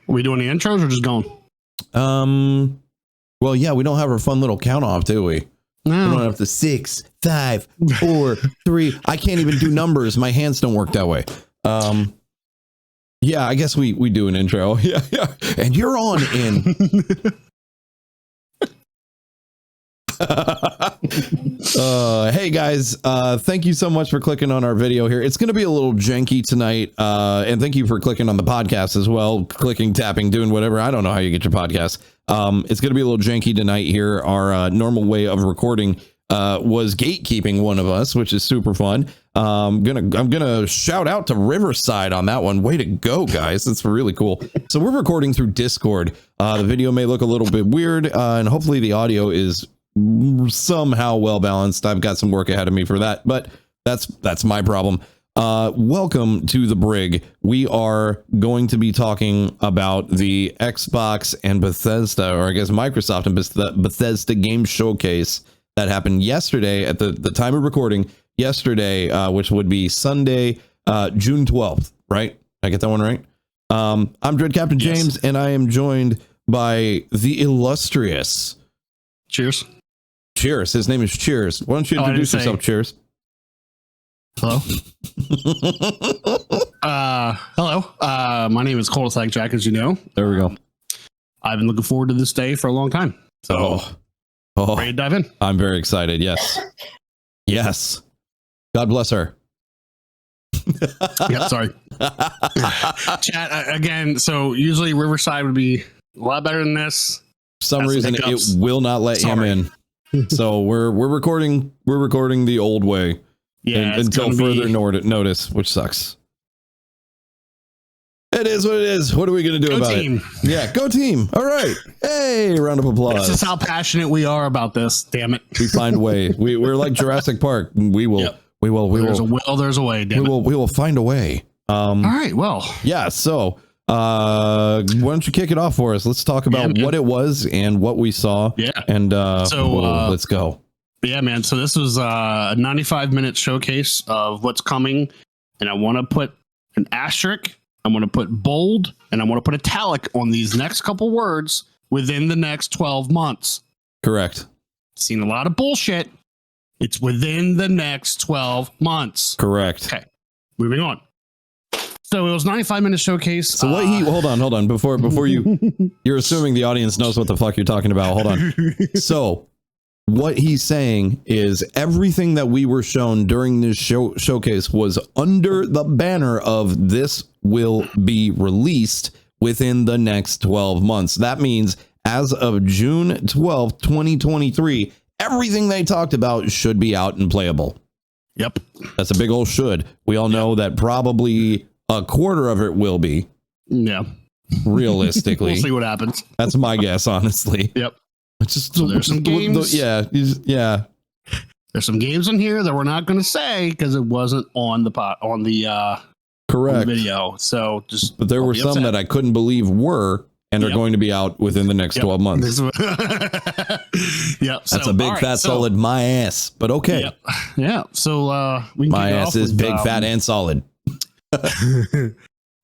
Are we doing the intros or just going? Well, yeah, we don't have our fun little count off, do we? No. We don't have the 6, 5, 4, 3. I can't even do numbers. My hands don't work that way. Yeah, I guess we do an intro. Yeah. And you're on in. Hey guys, thank you so much for clicking on our video here. It's going to be a little janky tonight, and thank you for clicking on the podcast as well, clicking, tapping, doing whatever. I don't know how you get your podcast. It's going to be a little janky tonight here. Our normal way of recording was gatekeeping one of us, which is super fun. I'm gonna shout out to Riverside on that one. Way to go, guys. That's really cool. So we're recording through Discord. The video may look a little bit weird, and hopefully the audio is somehow well balanced. I've got some work ahead of me for that, but that's my problem. Welcome to the Brig. We are going to be talking about the Xbox and Bethesda, or I guess Microsoft and Bethesda game showcase that happened yesterday at the time of recording yesterday, which would be Sunday, June 12th, right? I get that one right? I'm Dread Captain James, and I am joined by the illustrious Cheers. His name is Cheers. Why don't you introduce yourself, Cheers? Hello. Hello. My name is Cul de Sac Jack, as you know. There we go. I've been looking forward to this day for a long time. So ready to dive in. I'm very excited. Yes. God bless her. Yep, sorry. Chat again. So usually Riverside would be a lot better than this. For some reason it will not let him in. So we're recording the old way. Yeah, until further notice, which sucks. It is what it is. What are we going to do about it? Yeah, go team. All right. Hey, round of applause. This is how passionate we are about this. Damn it. We find a way. We're like Jurassic Park. We will. Yep. We will. There's a will. There's a way. Damn we will find a way. All right. Well. Yeah. So, why don't you kick it off for us? Let's talk about what it was and what we saw. Yeah. And let's go. Yeah, man. So this was a 95-minute showcase of what's coming, and I want to put an asterisk. I want to put bold, and I want to put italic on these next couple words within the next 12 months. Correct. Seen a lot of bullshit. It's within the next 12 months. Correct. Okay. Moving on. So it was 95-minute showcase. So what hold on. Before you're assuming the audience knows what the fuck you're talking about. Hold on. So what he's saying is everything that we were shown during this showcase was under the banner of this will be released within the next 12 months. That means as of June 12th, 2023, everything they talked about should be out and playable. Yep. That's a big old should. We all know that probably a quarter of it will be. Yeah. Realistically. We'll see what happens. That's my guess, honestly. Yep. Just so there's some games. Yeah. There's some games in here that we're not going to say because it wasn't on the correct on the video. So but there were some that I couldn't believe were and are going to be out within the next 12 months. Yep. That's a big fat solid my ass. But okay. Yep. Yeah. So we can my ass is big fat and solid.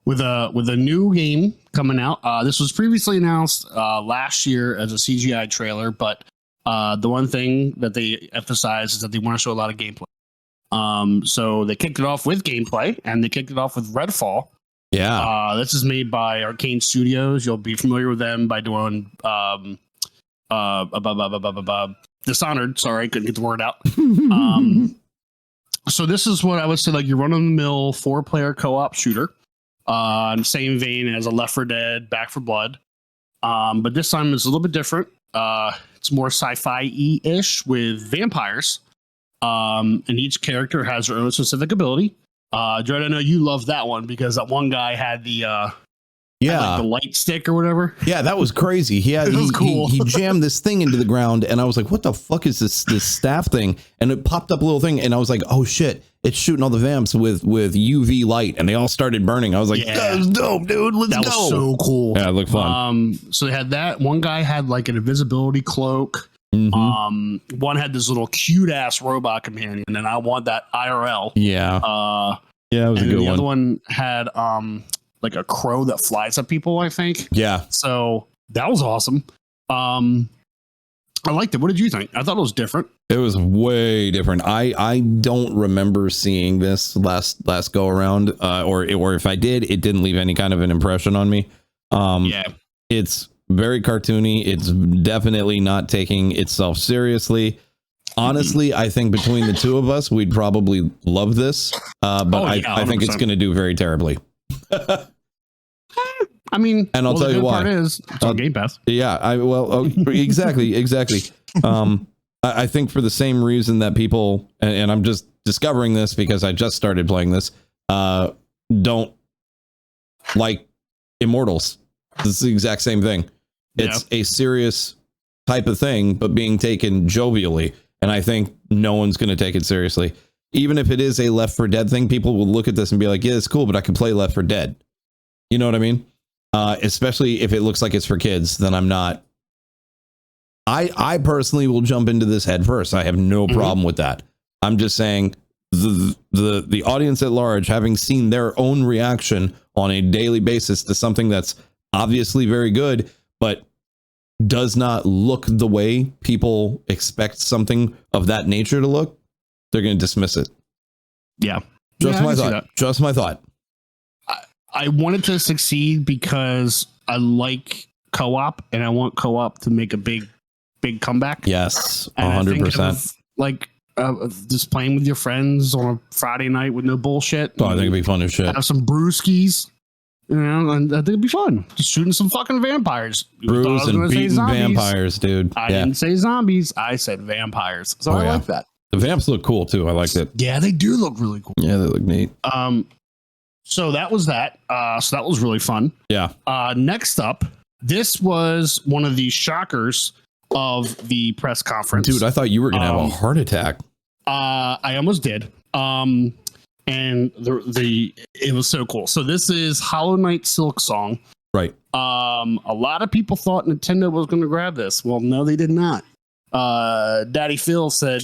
with a new game coming out. This was previously announced last year as a CGI trailer, but the one thing that they emphasize is that they want to show a lot of gameplay. So they kicked it off with gameplay, and they kicked it off with Redfall. Yeah. This is made by Arcane Studios. You'll be familiar with them by doing Dishonored. Sorry, couldn't get the word out. So this is what I would say, like your run-of-the-mill 4-player co-op shooter. Same vein as a Left 4 Dead, Back 4 Blood. But this time it's a little bit different. It's more sci-fi-ish with vampires. And each character has their own specific ability. Dread, I know you love that one because that one guy had the the light stick or whatever. Yeah, that was crazy. He was cool. He jammed this thing into the ground, and I was like, "What the fuck is this staff thing?" And it popped up a little thing, and I was like, "Oh shit!" It's shooting all the vamps with UV light, and they all started burning. I was like, "That was dope, dude. Let's go!" That was so cool. Yeah, it looked fun. So they had that. One guy had like an invisibility cloak. Mm-hmm. One had this little cute ass robot companion, and I want that IRL. Yeah. Yeah, it was a good one. The other one had like a crow that flies at people, I think. Yeah. So that was awesome. I liked it. What did you think? I thought it was different. It was way different. I don't remember seeing this last go around, or if I did, it didn't leave any kind of an impression on me. Yeah, it's very cartoony. It's definitely not taking itself seriously. Honestly, I think between the two of us, we'd probably love this. But I think it's going to do very terribly. I mean, and I'll tell you why. Part is it's on Game Pass. Yeah, exactly. I think for the same reason that people, and I'm just discovering this because I just started playing this, don't like Immortals. It's the exact same thing. It's a serious type of thing, but being taken jovially. And I think no one's going to take it seriously. Even if it is a Left 4 Dead thing, people will look at this and be like, yeah, it's cool, but I can play Left 4 Dead. You know what I mean? Especially if it looks like it's for kids, then I'm not. I personally will jump into this head first. I have no problem with that. I'm just saying the audience at large, having seen their own reaction on a daily basis to something that's obviously very good, but does not look the way people expect something of that nature to look, they're going to dismiss it. Yeah. Just my thought. Just my thought. I wanted to succeed because I like co-op and I want co-op to make a big comeback. Yes, 100%. Like just playing with your friends on a Friday night with no bullshit. Oh, I think it'd be fun as shit. Have some brewskis, you know, and I think it'd be fun. Just shooting some fucking vampires. Brews and beating vampires, dude. I didn't say zombies. I said vampires. So I like that. The vamps look cool too. I liked it. Yeah, they do look really cool. Yeah, they look neat. So that was that. So that was really fun. Yeah. Next up, this was one of the shockers of the press conference. Dude, I thought you were going to have a heart attack. I almost did. And it was so cool. So this is Hollow Knight Silk Song. Right. A lot of people thought Nintendo was going to grab this. Well, no, they did not. Daddy Phil said,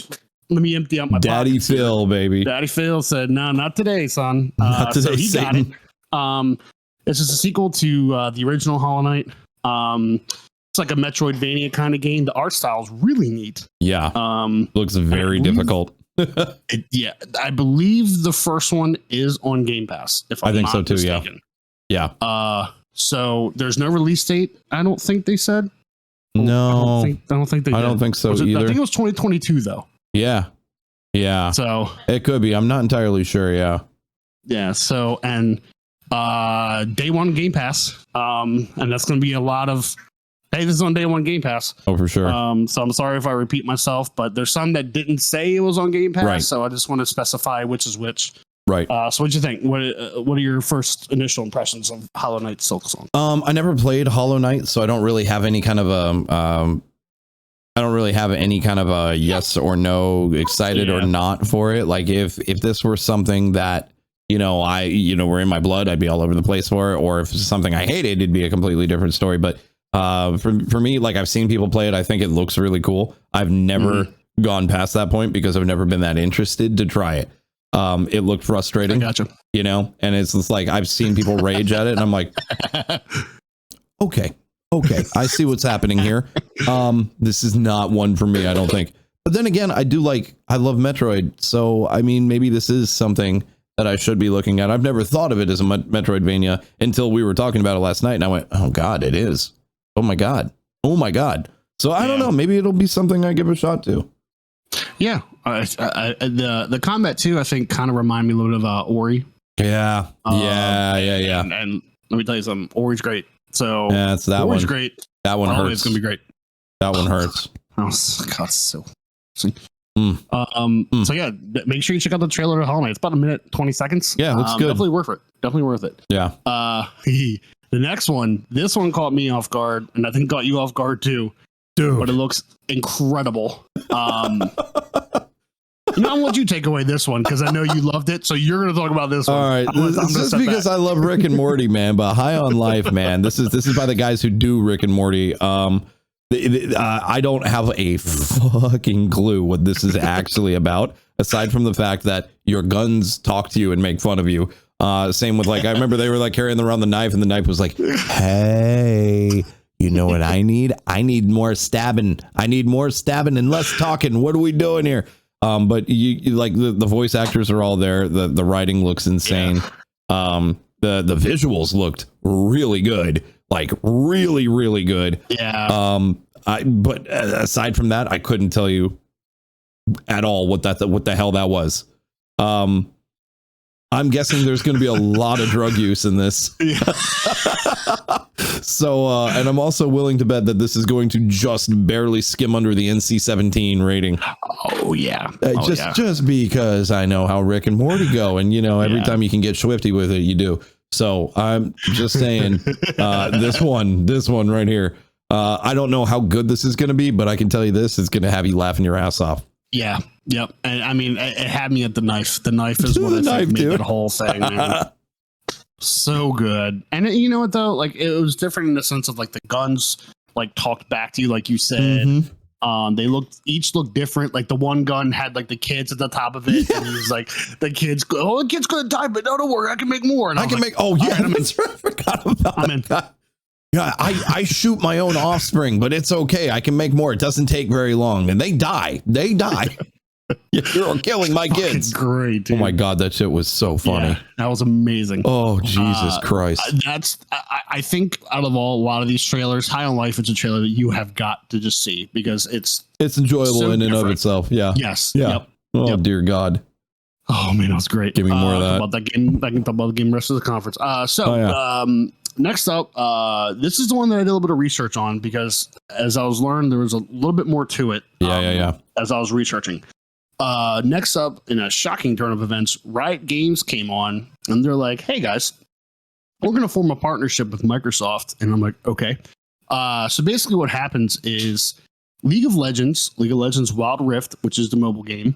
let me empty out my Daddy pockets Phil, here. Baby. Daddy Phil said, no, not today, son. Not today, so he Satan. got it. It's just a sequel to the original Hollow Knight. It's like a Metroidvania kind of game. The art style is really neat. Yeah. Looks very difficult. I believe the first one is on Game Pass. If I think so too. Mistaken. Yeah. So there's no release date. I don't think they said. No. I don't think they did. I don't think so either. I think it was 2022 though. Yeah. Yeah. So it could be. I'm not entirely sure. Yeah. Yeah. So and day one Game Pass. And that's going to be a lot of. Hey, this is on day one Game Pass. Oh, for sure. So I'm sorry if I repeat myself, but there's some that didn't say it was on Game Pass. Right. So I just want to specify which is which. Right. So what'd you think? What are your first initial impressions of Hollow Knight Silk Song? I never played Hollow Knight, so I don't really have any kind of a yes or no, excited or not for it. Like if this were something that, were in my blood, I'd be all over the place for it. Or if it's something I hated, it'd be a completely different story. But for me, like I've seen people play it. I think it looks really cool. I've never gone past that point because I've never been that interested to try it. It looked frustrating, I gotcha. And it's just like, I've seen people rage at it and I'm like, okay, I see what's happening here. This is not one for me, I don't think. But then again, I love Metroid. So, I mean, maybe this is something that I should be looking at. I've never thought of it as a Metroidvania until we were talking about it last night. And I went, oh God, it is. Oh my God. So I don't know. Maybe it'll be something I give a shot to. Yeah. The combat too, I think kind of remind me a little bit of Ori. Yeah. Yeah. And let me tell you something, Ori's great. So yeah, it's that Ori's one. Great. That one hurts. It's gonna be great. That one hurts. Oh God, so. So yeah, make sure you check out the trailer of Hollow Knight. It's about 1 minute 20 seconds. Yeah, looks good. Definitely worth it. Yeah. The next one, this one caught me off guard, and I think got you off guard too. Dude, but it looks incredible. I'm gonna let you take away this one because I know you loved it, so you're gonna talk about this one. All right, this is because I love Rick and Morty, man. But High on Life, man. This is by the guys who do Rick and Morty. I don't have a fucking clue what this is actually about, aside from the fact that your guns talk to you and make fun of you. Same with like, I remember they were like carrying around the knife and the knife was like, hey, you know what I need? I need more stabbing. I need more stabbing and less talking. What are we doing here? But you like the voice actors are all there. The writing looks insane. Yeah. The visuals looked really good, like really, really good. Yeah. But aside from that, I couldn't tell you at all what the hell that was. I'm guessing there's going to be a lot of drug use in this. Yeah. So, and I'm also willing to bet that this is going to just barely skim under the NC-17 rating. Oh yeah. Just because I know how Rick and Morty go, and you know, every time you can get swifty with it, you do. So I'm just saying, this one right here. I don't know how good this is going to be, but I can tell you this is going to have you laughing your ass off. Yeah. Yep. And I mean, it had me at the knife. The knife is what I think made the whole thing, man. So good. And you know what though? Like, it was different in the sense of like the guns like talked back to you, like you said. Mm-hmm. They each looked different. Like the one gun had like the kids at the top of it, and he was like, the kid's gonna die, but no, don't worry, I can make more. And I can make. Oh yeah, that's right, I forgot about that. Yeah, I shoot my own offspring, but it's okay. I can make more. It doesn't take very long, and they die. You're killing my kids. Great, dude. Oh my god, that shit was so funny. Yeah, that was amazing. Oh Jesus Christ. I think out of a lot of these trailers, High on Life is a trailer that you have got to just see because it's enjoyable so in and of itself. Yeah. Yes. Yeah. Yep. Oh dear God. Oh man, that was great. Give me more of that. About that game. I can talk about the game the rest of the conference. Next up, this is the one that I did a little bit of research on because as I was learning, there was a little bit more to it. As I was researching. Next up, in a shocking turn of events, Riot Games came on and they're like, hey guys, we're going to form a partnership with Microsoft. And I'm like, okay. So basically what happens is League of Legends Wild Rift, which is the mobile game,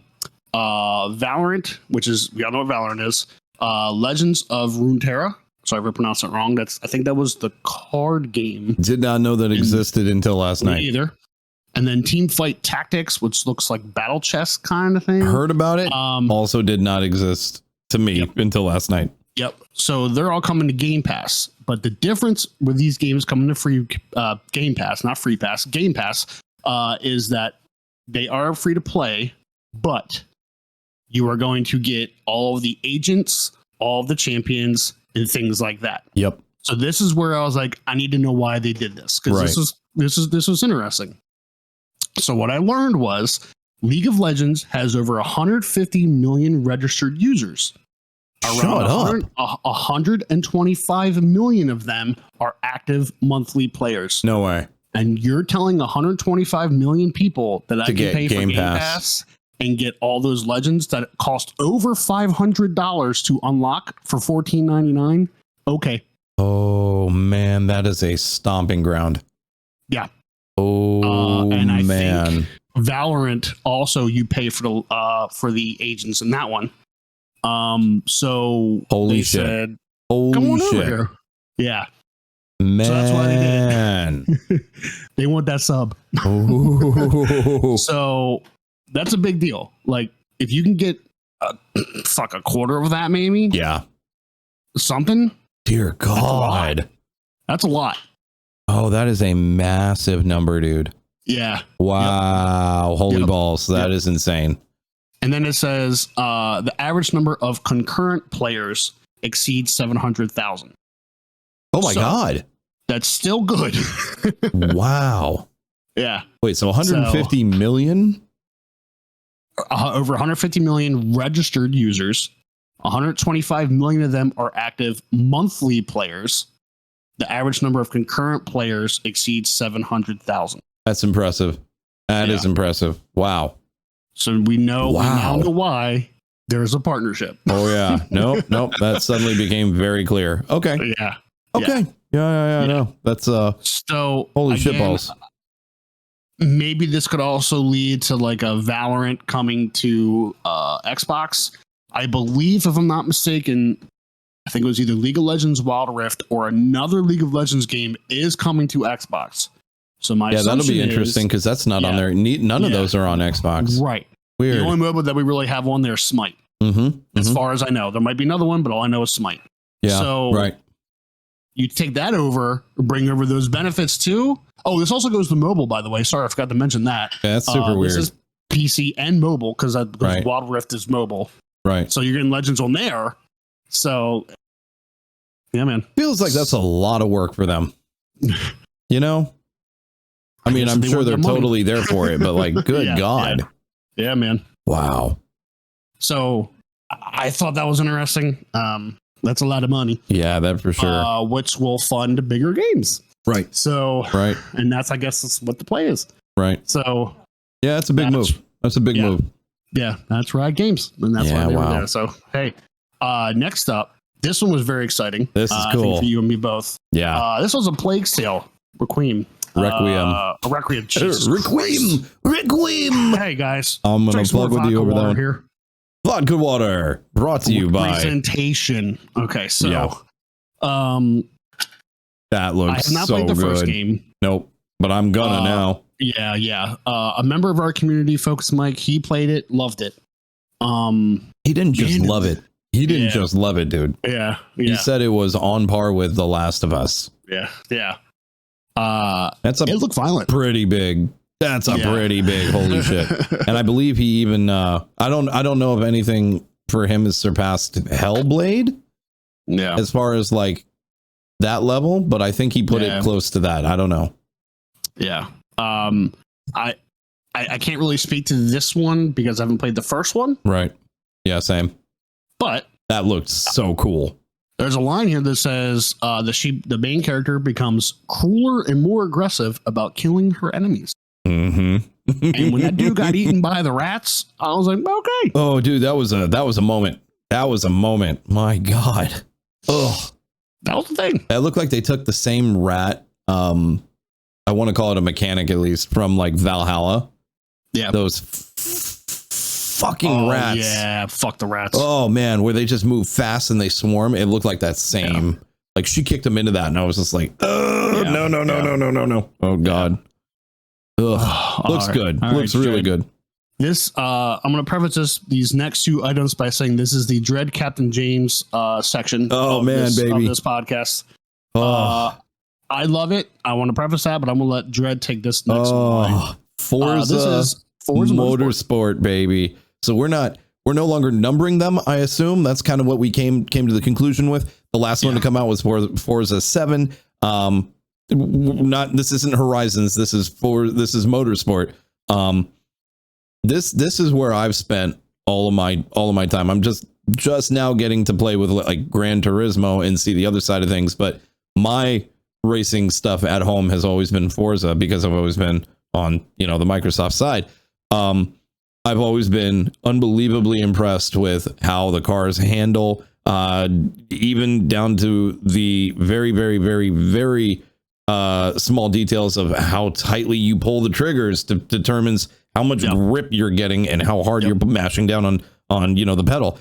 Valorant, which is, we all know what Valorant is, Legends of Runeterra. Sorry if I pronounced it wrong. I think that was the card game. Did not know that existed until last night. Either. And then Team Fight Tactics, which looks like battle chess kind of thing. Heard about it. Also did not exist to me until last night. Yep. So they're all coming to Game Pass. But the difference with these games coming to free Game Pass, not Free Pass, Game Pass, is that they are free to play, but you are going to get all of the agents, all of the champions, and things like that. Yep. So this is where I was like, I need to know why they did this because this was interesting. So what I learned was League of Legends has over 150 million registered users. Around 125 million of them are active monthly players. No way. And you're telling 125 million people that I can pay for Game Pass and get all those legends that cost over $500 to unlock for $14.99? Okay. Oh man, that is a stomping ground. Yeah. Oh and I think Valorant also you pay for the agents in that one. So holy they shit. Said, holy come on shit. over here. Yeah. Man. So that's why they did it. They want that sub. So that's a big deal. Like if you can get a quarter of that, maybe. Yeah. Something. Dear God. That's a lot. Oh, that is a massive number, dude. Yeah. Wow. Yep. Holy balls. That is insane. And then it says the average number of concurrent players exceeds 700,000. Oh my God. That's still good. Wow. Yeah. Wait, so 150 million? Over 150 million registered users. 125 million of them are active monthly players. The average number of concurrent players exceeds 700,000. That's impressive. That is impressive. Wow. So we now know why there's a partnership. Oh yeah. Nope. That suddenly became very clear. Okay. Yeah. Okay. Yeah. No. That's so holy shitballs. Maybe this could also lead to like a Valorant coming to Xbox. I believe, if I'm not mistaken, I think it was either League of Legends Wild Rift or another League of Legends game is coming to Xbox. So that'll be interesting because that's not on there. None of those are on Xbox. Right. Weird. The only mobile that we really have on there is Smite. as far as I know. There might be another one, but all I know is Smite. Yeah. So right. You take that over, bring over those benefits too. Oh, this also goes to mobile, by the way. Sorry, I forgot to mention that. Yeah, that's super weird. This is PC and mobile because right. Wild Rift is mobile. Right. So you're getting Legends on there. So, yeah, man. Feels like that's a lot of work for them. You know? I mean, I'm sure they're totally there for it, but like, good God. Yeah, man. Wow. So I thought that was interesting. That's a lot of money. Yeah, that for sure. Which will fund bigger games. Right. So, right. And that's, I guess, that's what the play is. Right. So, yeah, that's a big move. That's a big move. Yeah, that's Riot Games. And that's why they were there. So, hey, next up, this one was very exciting. This is cool. I think for you and me both. Yeah. This was a Plague Tale. Requiem. Requiem. Jesus Requiem. Requiem. Hey, guys. I'm going to plug with you over there. Here. Vodka water brought to you by presentation. Okay, so that looks I have not so played the good. First game. Nope, but I'm gonna now. Yeah. A member of our community, Focus Mike, he played it, loved it. He didn't just love it. He didn't just love it, dude. Yeah. He said it was on par with The Last of Us. Yeah. It looked violent. Pretty big. That's a pretty big. Holy shit! And I believe he even. I don't know if anything for him has surpassed Hellblade. Yeah. As far as like that level, but I think he put it close to that. I don't know. Yeah. I can't really speak to this one because I haven't played the first one. Right. Yeah. Same. But that looked so cool. There's a line here that says the main character becomes crueler and more aggressive about killing her enemies. Mm-hmm. And when that dude got eaten by the rats, I was like, okay. Oh, dude, that was a moment. That was a moment. My God. Oh, that was the thing. It looked like they took the same rat. I want to call it a mechanic, at least, from like Valhalla. Yeah. Those fucking rats. Yeah. Fuck the rats. Oh, man. Where they just move fast and they swarm. It looked like that same. Yeah. Like she kicked him into that. And I was just like, no. Oh, God. Ugh, looks good. Looks really good. This I'm going to preface these next two items by saying this is the Dread Captain James section. Of this podcast. I love it. I want to preface that, but I'm going to let Dread take this next one. Forza, this is Forza Motorsport, baby. So we're no longer numbering them. I assume that's kind of what we came to the conclusion with. The last one to come out was Forza 7. This isn't Horizons. This is Motorsport. This is where I've spent all of my time. I'm just now getting to play with like Gran Turismo and see the other side of things. But my racing stuff at home has always been Forza because I've always been on, the Microsoft side. I've always been unbelievably impressed with how the cars handle, even down to the very, very, very, very small details of how tightly you pull the triggers determines how much grip you're getting and how hard you're mashing down on the pedal.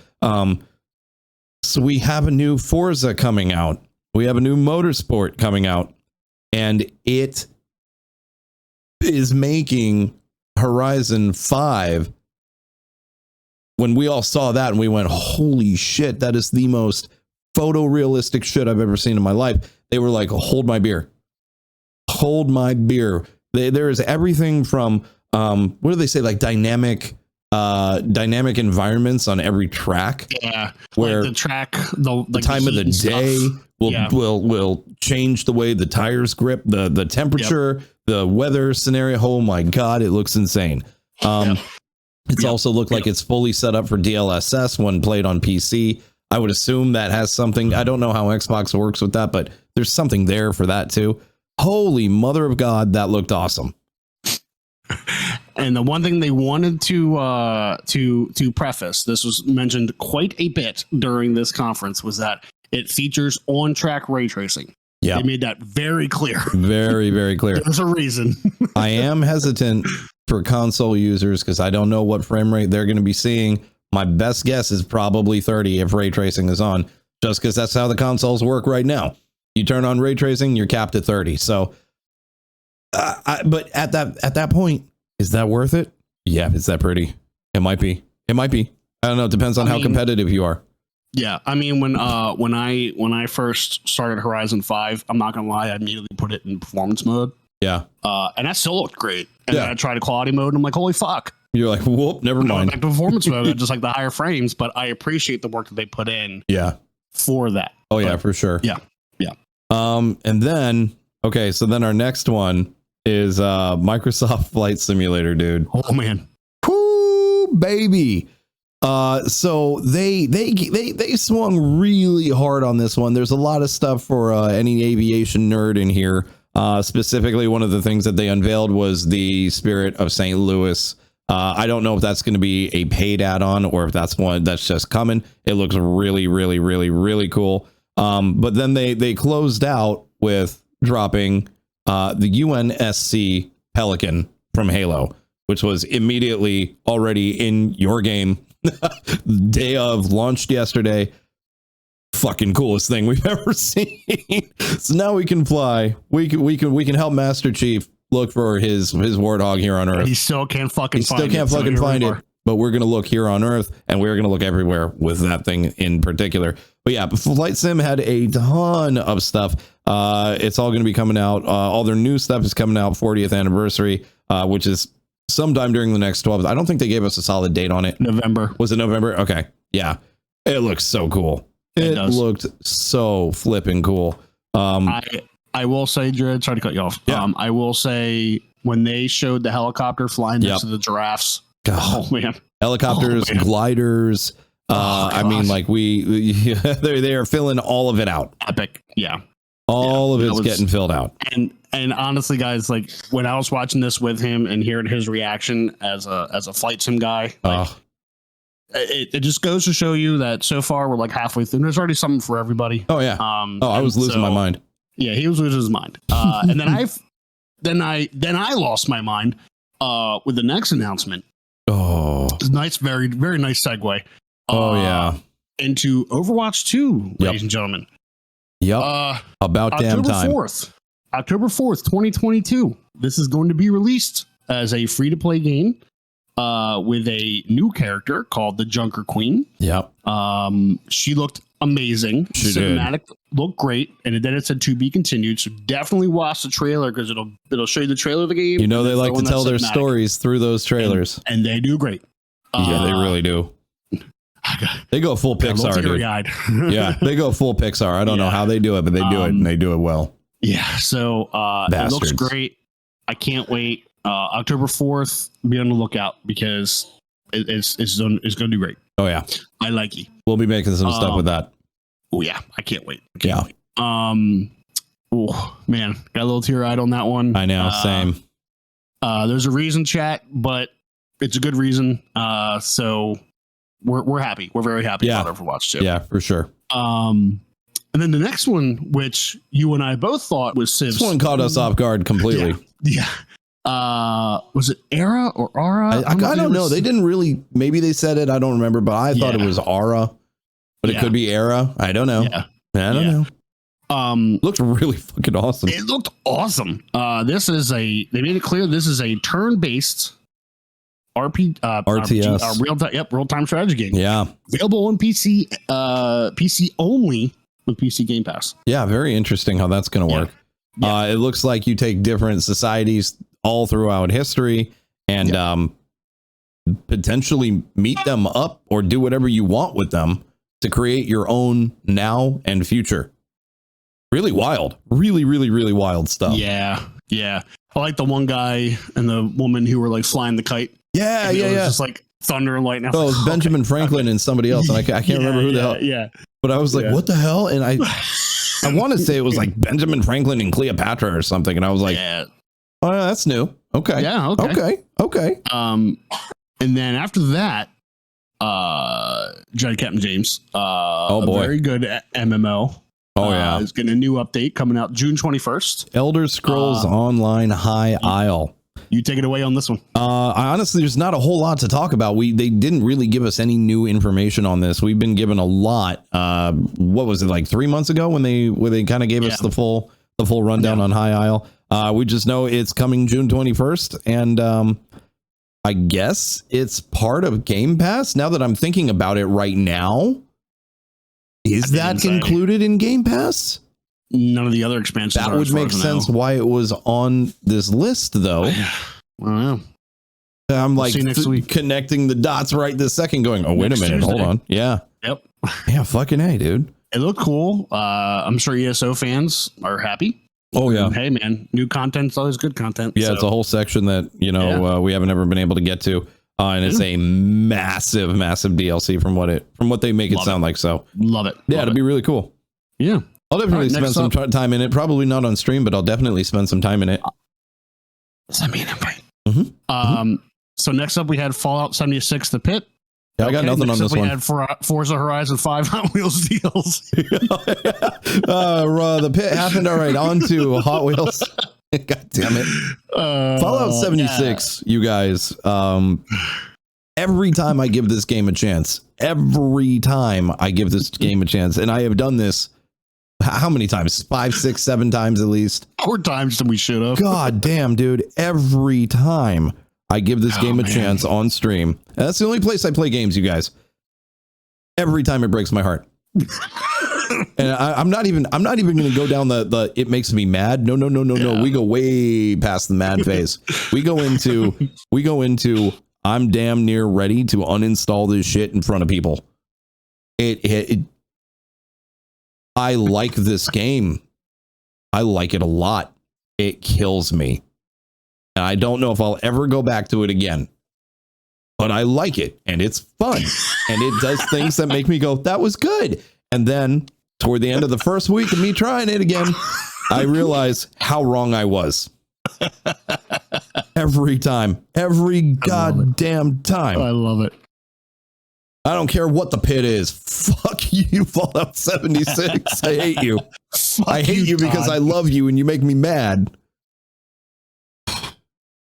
So we have a new Forza coming out. We have a new Motorsport coming out, and it is making Horizon 5. When we all saw that and we went, holy shit, that is the most photorealistic shit I've ever seen in my life. They were like, hold my beer. Hold my beer. There is everything from what do they say, like dynamic environments on every track. Yeah, where like the track, the time of the day will change the way the tires grip, the temperature, the weather scenario. Oh my God, it looks insane. It's also looked like it's fully set up for DLSS when played on PC. I would assume that has something. I don't know how Xbox works with that, but there's something there for that too. Holy mother of God, that looked awesome. And the one thing they wanted to preface, this was mentioned quite a bit during this conference, was that it features on-track ray tracing. Yeah, they made that very clear. Very, very clear. There's a reason. I am hesitant for console users because I don't know what frame rate they're going to be seeing. My best guess is probably 30 if ray tracing is on, just because that's how the consoles work right now. You turn on ray tracing, you're capped at 30. So, but at that point, is that worth it? Yeah, is that pretty? It might be. It might be. I don't know. It depends on how competitive you are. Yeah, I mean, when I first started Horizon 5, I'm not gonna lie, I immediately put it in performance mode. Yeah. And that still looked great. And then I tried quality mode, and I'm like, holy fuck. You're like, whoop, never mind. Back to performance mode, I just like the higher frames, but I appreciate the work that they put in. Yeah. For that. Oh yeah, for sure. Yeah. Yeah. And then so then our next one is Microsoft Flight Simulator, dude. Oh man. Whoo, baby. So they swung really hard on this one. There's a lot of stuff for any aviation nerd in here. Specifically, one of the things that they unveiled was the Spirit of St. Louis. I don't know if that's going to be a paid add-on or if that's one that's just coming. It looks really, really, really, really cool. But then they closed out with dropping the UNSC Pelican from Halo, which was immediately already in your game. Day of, launched yesterday. Fucking coolest thing we've ever seen. So now we can fly. We can help Master Chief look for his warthog here on Earth. He still can't fucking find it. But we're gonna look here on Earth, and we're gonna look everywhere with that thing in particular. But yeah, Flight Sim had a ton of stuff. It's all gonna be coming out. All their new stuff is coming out 40th anniversary, which is sometime during the next 12. I don't think they gave us a solid date on it. November. Was it November? Okay. Yeah. It looks so cool. It looked so flipping cool. I will say, Jared, sorry to cut you off. Yeah. I will say when they showed the helicopter flying next to the giraffes. God. Oh man. Helicopters, gliders. I mean, like they are filling all of it out. Epic. Yeah. All of it's getting filled out. And honestly, guys, like when I was watching this with him and hearing his reaction as a flight sim guy, like, it just goes to show you that so far we're like halfway through. There's already something for everybody. Oh yeah. I was losing my mind. Yeah, he was losing his mind. And then I lost my mind with the next announcement. Oh, nice, very, very nice segue. Into Overwatch 2, ladies and gentlemen. Yep. About damn time. October 4th, 2022. This is going to be released as a free-to-play game with a new character called the Junker Queen. Yep. She looked amazing. Cinematic looked great, and then it said to be continued. So definitely watch the trailer because it'll show you the trailer of the game. You know they like to tell their stories through those trailers, and they do great. Yeah, they really do. They go full Pixar, dude. Yeah, they go full Pixar. I don't know how they do it, but they do it, and they do it well. Yeah, so it looks great. I can't wait. October 4th, be on the lookout because it's going to do great. Oh yeah, I like it. We'll be making some stuff with that. Oh yeah, I can't wait. Oh man, got a little tear-eyed on that one. I know, same. There's a reason, chat, but it's a good reason. So we're happy. We're very happy about Overwatch 2. Yeah, for sure. And then the next one, which you and I both thought was Civs. This one caught us off guard completely. Yeah. Was it Era or Aura? I don't know. They didn't really. Maybe they said it. I don't remember. But I thought it was Aura. But it could be Era. I don't know. Yeah. I don't know. Looked really fucking awesome. It looked awesome. They made it clear this is a turn-based RTS, real-time strategy game. Yeah. Available on PC, PC only with PC Game Pass. Yeah, very interesting how that's going to work. Yeah. It looks like you take different societies all throughout history and potentially meet them up or do whatever you want with them to create your own now and future. Really wild. Really, really, really wild stuff. Yeah. Yeah. I like the one guy and the woman who were like flying the kite. Yeah. Yeah. Yeah. Just like thunder and lightning. Oh, it was Benjamin Franklin and somebody else. And I can't remember who the hell. Yeah. But I was like, what the hell? And I want to say it was like Benjamin Franklin and Cleopatra or something. And I was like, oh, that's new. Okay. Yeah. Okay. And then after that, Judge Captain James, oh boy, very good MMO. Oh yeah, is getting a new update coming out June 21st. Elder Scrolls Online High Isle. You take it away on this one. Honestly, there's not a whole lot to talk about. They didn't really give us any new information on this. We've been given a lot. What was it, like 3 months ago when they kind of gave us the full rundown on High Isle? We just know it's coming June 21st, and I guess it's part of Game Pass. Now that I'm thinking about it right now, is that included in Game Pass? None of the other expansions. That would make sense why it was on this list, though. Well, I'm like connecting the dots right this second, going, oh, wait a minute, hold on. Yeah. Yep. Yeah, fucking A, dude. It looked cool. I'm sure ESO fans are happy. Oh, yeah. Hey, man, new content's always good content. Yeah, it's a whole section that, we haven't ever been able to get to. And it's a massive DLC from what they make it sound like. So love it. Yeah, it'd be really cool. Yeah. I'll definitely spend some time in it. Probably not on stream, but I'll definitely spend some time in it. Send me an invite. So next up we had Fallout 76, The Pit. Yeah, I got nothing on this one. We had Forza Horizon 5 Hot Wheels deals. The Pit happened. All right, on to Hot Wheels. God damn it. Fallout 76, you guys. Every time I give this game a chance, and I have done this, how many times? 5, 6, 7 times at least. More times than we should have. God damn, dude. Every time I give this game a chance on stream. And that's the only place I play games, you guys. Every time it breaks my heart. And I'm not even going to go down the it makes me mad. No. We go way past the mad phase. We go into I'm damn near ready to uninstall this shit in front of people. I like this game. I like it a lot. It kills me. And I don't know if I'll ever go back to it again. But I like it, and it's fun. And it does things that make me go, that was good. And then toward the end of the first week of me trying it again, I realize how wrong I was. Every time. Every goddamn time. I love it. I don't care what the pit is. Fuck you, Fallout 76. I hate you. I hate you because I love you and you make me mad.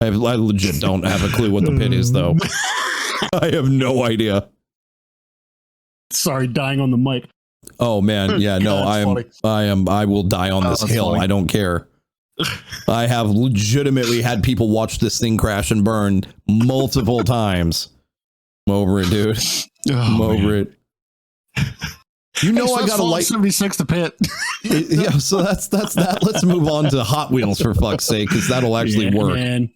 I legit don't have a clue what the pit is, though. I have no idea. Sorry, dying on the mic. Oh man, yeah, no, I will die on this hill. Funny. I don't care. I have legitimately had people watch this thing crash and burn multiple times. I'm over it, dude. I'm over it. You know, I got a light 76 to pit. Yeah, so that's that. Let's move on to Hot Wheels for fuck's sake, because that'll actually work. Man.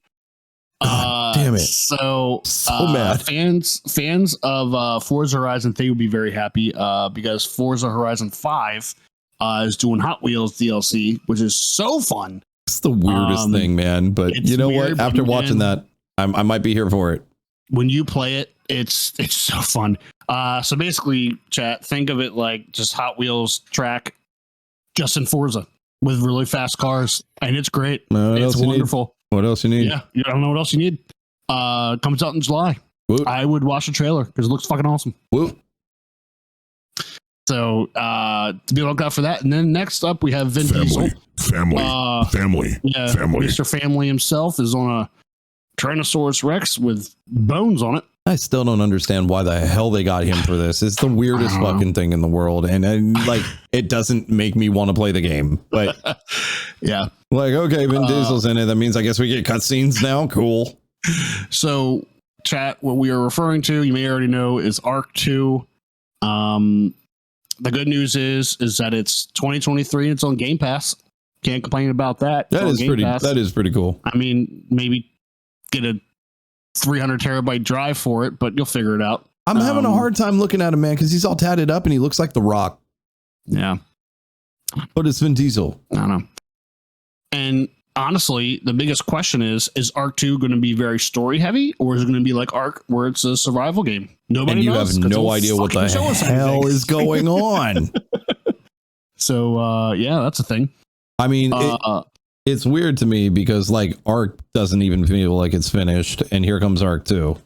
Damn it! So mad. Fans of Forza Horizon 3 would be very happy because Forza Horizon 5 is doing Hot Wheels DLC, which is so fun. It's the weirdest thing, man. But you know what? After watching that, I might be here for it. When you play it, it's so fun. So basically, chat, think of it like just Hot Wheels track, just in Forza with really fast cars, and it's great. It's wonderful. What else you need? Yeah, I don't know what else you need. Comes out in July. Whoop. I would watch the trailer because it looks fucking awesome. Whoop. So to be on lookout for that. And then next up we have Vin Diesel. Family. Yeah, Mr. Family himself is on a Tyrannosaurus Rex with bones on it. I still don't understand why the hell they got him for this. It's the weirdest fucking thing in the world. And like, it doesn't make me want to play the game. But yeah. Like, okay, Vin Diesel's in it. That means I guess we get cutscenes now. Cool. So, chat, what we are referring to, you may already know, is Arc 2. The good news is that it's 2023 and it's on Game Pass. Can't complain about that. That is pretty cool. I mean, maybe get a 300 terabyte drive for it, but you'll figure it out. I'm having a hard time looking at him, man, because he's all tatted up and he looks like The Rock. Yeah. But it's Vin Diesel. I don't know. And honestly, the biggest question is Arc 2 going to be very story heavy, or is it going to be like Arc where it's a survival game? Nobody knows. And you have no idea what the hell is going on. So, yeah, that's a thing. I mean, it's weird to me because like Arc doesn't even feel like it's finished, and here comes Arc 2.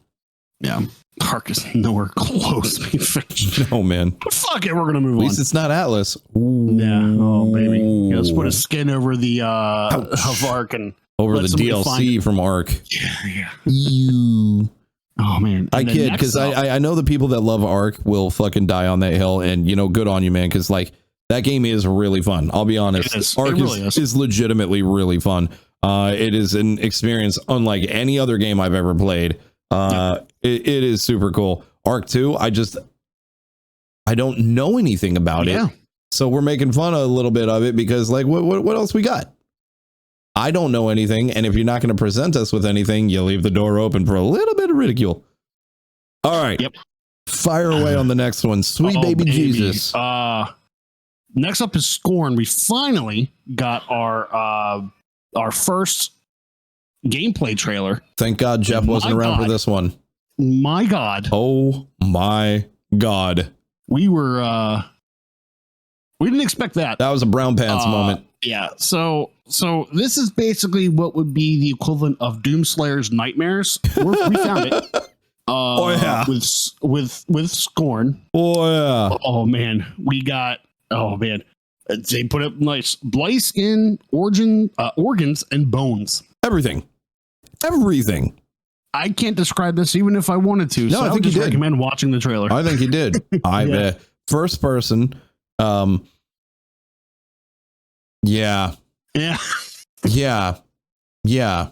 Yeah, Arc is nowhere close to being finished. No, man. But fuck it, we're gonna move on. At least it's not Atlas. Ooh. Yeah. Oh, baby. Yeah, let's put a skin over the of Arc and over the DLC from Arc. Yeah. You. Oh man, I kid because I know the people that love Arc will fucking die on that hill, and you know, good on you, man, because like. That game is really fun. I'll be honest. Arc is legitimately really fun. It is an experience unlike any other game I've ever played. It is super cool. Arc 2, I don't know anything about it. So we're making fun of a little bit of it because like what else we got? I don't know anything, and if you're not going to present us with anything, you leave the door open for a little bit of ridicule. All right. Yep. Fire away on the next one. Sweet baby Jesus. Next up is Scorn. We finally got our first gameplay trailer. Thank God Jeff wasn't around for this one. My God. Oh my God. We didn't expect that. That was a brown pants moment. Yeah. So this is basically what would be the equivalent of Doomslayer's Nightmares. We found it. With Scorn. Oh yeah. Oh man, we got. Oh man, they put up nice bloody skin, organs, and bones. Everything. I can't describe this even if I wanted to. No, so I think you did. Recommend watching the trailer. I think you did. First person. Yeah. Yeah. Yeah. Yeah.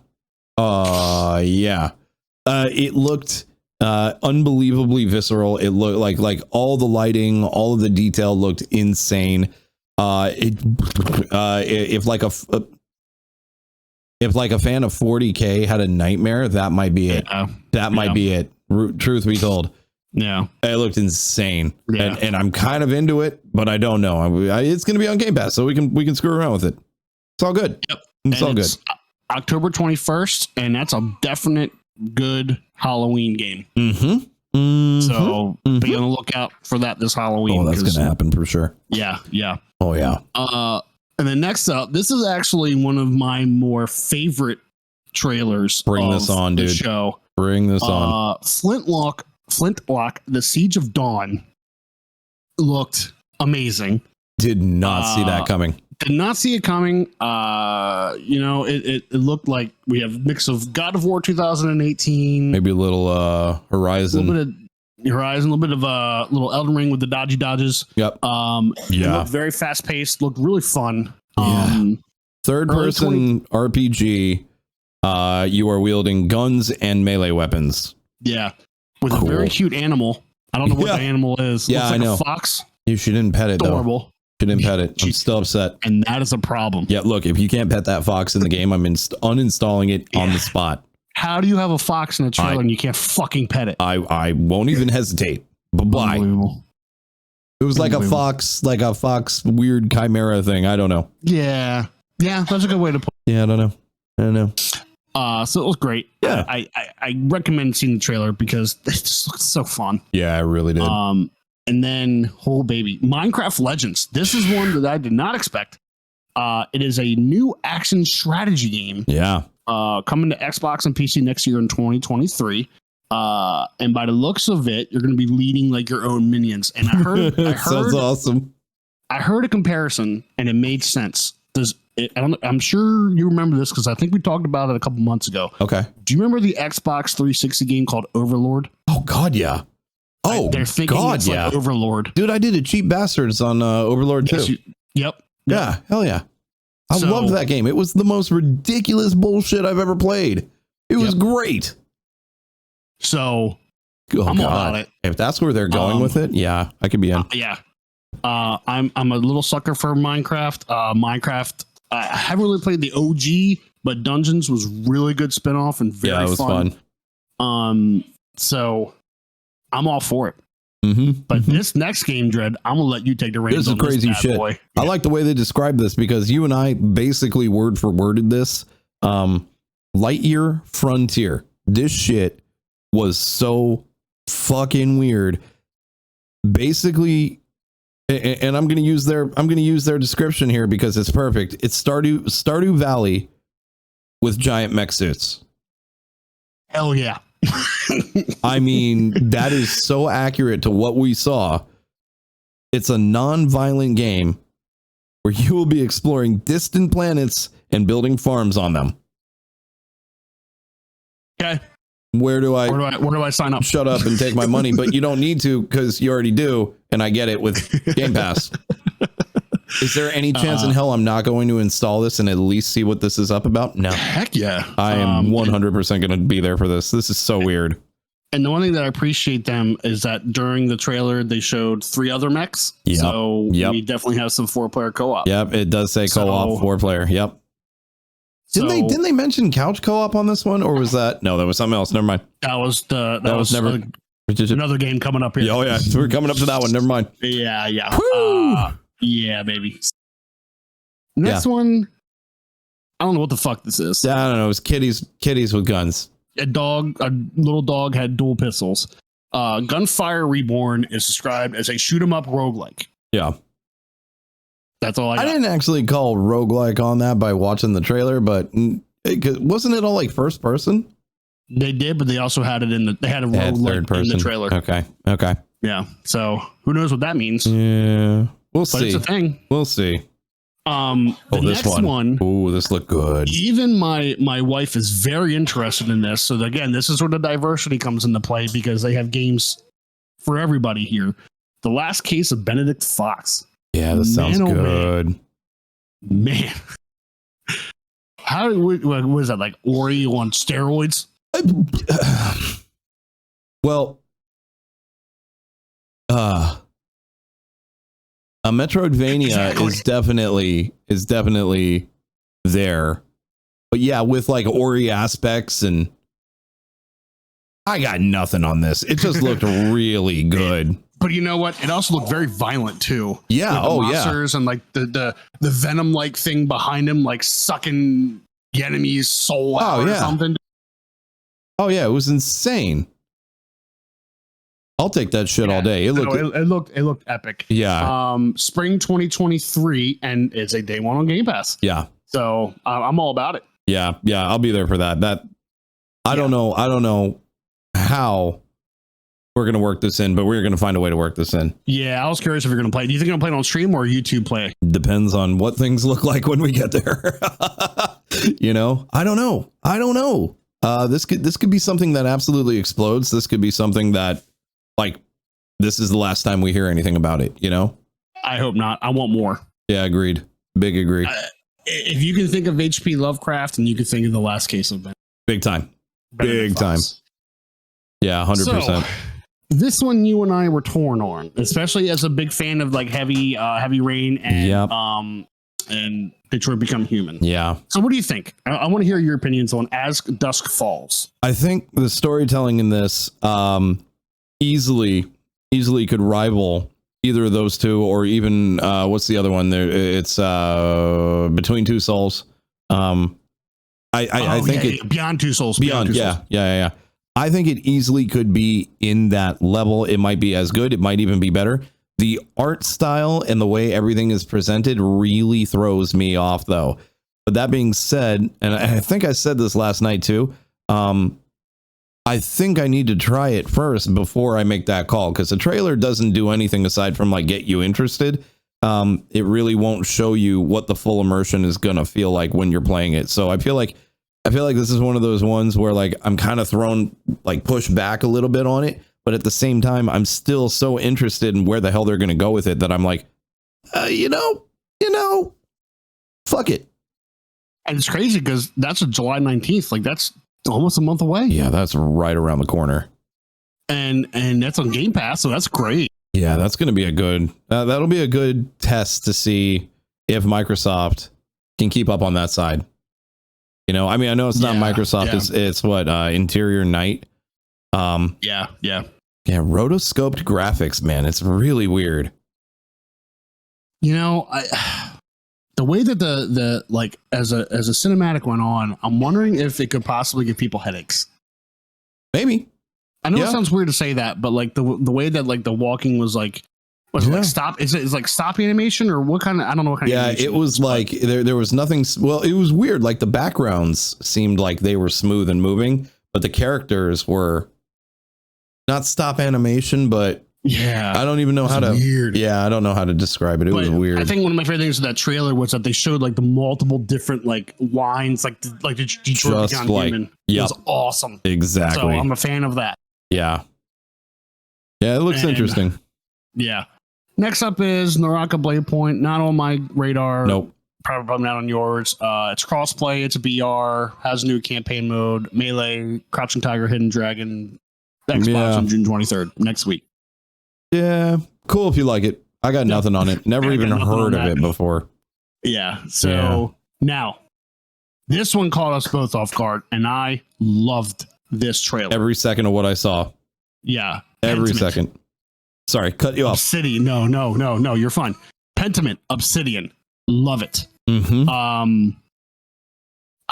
Yeah. It looked unbelievably visceral. It looked like all the lighting, all of the detail looked insane. If like a fan of 40K had a nightmare, that might be it. That might be it. Truth be told. Yeah. It looked insane. Yeah. And I'm kind of into it, but I don't know. It's going to be on Game Pass, so we can screw around with it. It's all good. Yep. It's all good. October 21st, and that's a definite good Halloween game. So be on the lookout for that this Halloween. Oh, that's going to happen for sure. Yeah. Oh, yeah. And then next up, this is actually one of my more favorite trailers. Bring this on, dude. Show. Bring this on. Flintlock, The Siege of Dawn looked amazing. Did not see that coming. Did not see it coming. It looked like we have a mix of God of War 2018. Maybe a little Horizon. A little bit of Horizon, a little bit of little Elden Ring with the dodges. Yep. It looked very fast paced, looked really fun. Third person RPG. You are wielding guns and melee weapons. Yeah. With a very cute animal. I don't know what the animal is. Yeah, looks like I know. A fox. You didn't pet it, Adorable. though. You didn't pet it. I'm still upset. And that is a problem. Yeah, look, if you can't pet that fox in the game, I'm uninstalling it on the spot. How do you have a fox in a trailer and you can't fucking pet it? I won't even hesitate. But why? It was like a fox weird chimera thing. I don't know. Yeah. Yeah, that's a good way to put it. Yeah, I don't know. So it was great. Yeah. I recommend seeing the trailer because it just looks so fun. Yeah, I really did. And then, Minecraft Legends. This is one that I did not expect. It is a new action strategy game. Yeah. Coming to Xbox and PC next year in 2023. And by the looks of it, you're going to be leading like your own minions. And I heard sounds awesome. I heard a comparison and it made sense. I'm sure you remember this because I think we talked about it a couple months ago. Okay. Do you remember the Xbox 360 game called Overlord? Oh God, yeah. Oh, they're thinking it's like Overlord. Dude, I did a Cheap Bastards on Overlord too. Yep. Yeah, hell yeah. I loved that game. It was the most ridiculous bullshit I've ever played. It was great. So I'm all about it. If that's where they're going with it, yeah, I could be in. I'm a little sucker for Minecraft. Minecraft. I haven't really played the OG, but Dungeons was really good spinoff and very it was fun. So I'm all for it. But this next game, Dread, I'm gonna let you take the reins. This is crazy shit. Boy. I like the way they describe this because you and I basically word for worded this. Lightyear Frontier. This shit was so fucking weird. Basically, and I'm gonna use their description here because it's perfect. It's Stardew Valley with giant mech suits. Hell yeah. I mean, that is so accurate to what we saw. It's a non-violent game where you will be exploring distant planets and building farms on them. Okay. Where do I sign up? Shut up and take my money, but you don't need to because you already do, and I get it with Game Pass. Is there any chance in hell I'm not going to install this and at least see what this is up about? No. Heck yeah. I am 100% going to be there for this. This is so weird. And the one thing that I appreciate them is that during the trailer they showed 3 other mechs. Yep. So we definitely have some 4-player co-op. Yep, it does say co-op 4-player. Yep. Didn't they mention couch co-op on this one, or was that that was something else? Never mind. That was another game coming up here. Oh yeah, we're coming up to that one. Never mind. Yeah. Yeah, baby. Next one. I don't know what the fuck this is. I don't know. It was kitties with guns. A little dog had dual pistols. Gunfire Reborn is described as a shoot 'em up roguelike. Yeah. That's all I didn't actually call roguelike on that by watching the trailer, but wasn't it all like first person? They did, but they also had it they had a roguelike in the trailer. Okay. Yeah. So who knows what that means? Yeah. We'll see. It's a thing. We'll see. The this next one. Oh, this looked good. Even my wife is very interested in this. So again, this is where the diversity comes into play because they have games for everybody here. The Last Case of Benedict Fox. Yeah, this sounds good. Man. What is that, like Ori on steroids? Well, a Metroidvania is definitely there, but yeah, with like Ori aspects, and I got nothing on this. It just looked really good. But you know what? It also looked very violent too. Yeah. Monsters and like the venom like thing behind him, like sucking the enemy's soul out or something. Oh yeah, it was insane. I'll take that shit all day. It looked epic. Yeah. Spring 2023, and it's a day one on Game Pass. Yeah. So I'm all about it. Yeah. I'll be there for that. I don't know how we're gonna work this in, but we're gonna find a way to work this in. Yeah, I was curious if you're gonna play. Do you think you're gonna play it on stream or YouTube play? Depends on what things look like when we get there. I don't know. This could be something that absolutely explodes. This could be something that, like, this is the last time we hear anything about it. I hope not. I want more. Yeah, agreed. Big agree. If you can think of HP Lovecraft, and you can think of The Last Case of Ben. Big time. Big time. Yeah, 100%. So, this one you and I were torn on, especially as a big fan of like Heavy Rain and Detroit Become Human. Yeah. So what do you think? I want to hear your opinions on As Dusk Falls. I think the storytelling in this easily could rival either of those two, or even what's the other one there? It's Between Two Souls. I think Beyond Two Souls. Beyond. Yeah. I think it easily could be in that level. It might be as good. It might even be better. The art style and the way everything is presented really throws me off, though. But that being said, and I think I said this last night too, I think I need to try it first before I make that call, because the trailer doesn't do anything aside from like get you interested. It really won't show you what the full immersion is gonna feel like when you're playing it. So I feel like this is one of those ones where like I'm kind of thrown, like pushed back a little bit on it, but at the same time I'm still so interested in where the hell they're gonna go with it that I'm like, fuck it. And it's crazy because that's a July 19th. Like that's almost a month away. Yeah, that's right around the corner. And that's on Game Pass, so that's great. Yeah, that's going to be that'll be a good test to see if Microsoft can keep up on that side. I mean, I know it's not Microsoft. It's what, Interior Night. Yeah. Rotoscoped graphics, man. It's really weird. The way that the like as a cinematic went on, I'm wondering if it could possibly give people headaches. Maybe. I know it sounds weird to say that, but like the way that like the walking was like, it like stop? Is it like stop animation or what kind of? I don't know what kind of. Yeah, it was like there was nothing. Well, it was weird. Like the backgrounds seemed like they were smooth and moving, but the characters were not stop animation. But I don't even know how to. Weird. Yeah, I don't know how to describe it. It was weird. I think one of my favorite things of that trailer was that they showed like the multiple different like lines, like the Detroit Become Human. It was awesome. Exactly. So I'm a fan of that. Yeah. Yeah, it looks interesting. Yeah. Next up is Naraka Blade Point. Not on my radar. Nope. Probably not on yours. It's crossplay. It's a BR. Has a new campaign mode. Melee, Crouching Tiger, Hidden Dragon. Xbox on June 23rd, next week. Yeah, cool if you like it. I got nothing on it. Never even heard of it before. Yeah. So now, this one caught us both off guard, and I loved this trailer. Every second of what I saw. Yeah. Every second. Sorry, cut you off. Obsidian. No. You're fine. Pentiment. Obsidian. Love it. Mm-hmm.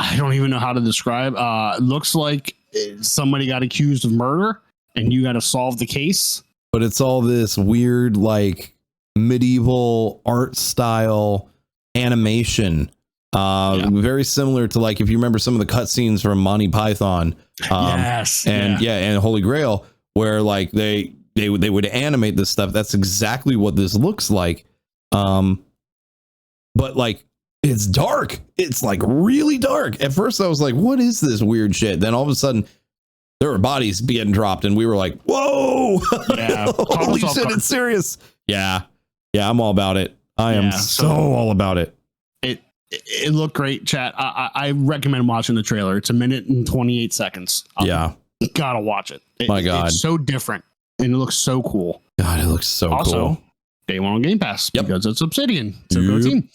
I don't even know how to describe. Looks like somebody got accused of murder, and you got to solve the case. But it's all this weird, like medieval art style animation. Very similar to, like, if you remember some of the cutscenes from Monty Python. And Holy Grail, where like they would animate this stuff. That's exactly what this looks like. But like, it's dark. It's like really dark. At first I was like, what is this weird shit? Then all of a sudden there were bodies being dropped and we were like, whoa, holy shit, it's serious. Yeah, I'm all about it. I am so all about it. It looked great, chat. I recommend watching the trailer. It's 1 minute and 28 seconds. Gotta watch it. My God. It's so different and it looks so cool. God, it looks so cool. Day one on Game Pass because it's Obsidian. So go team.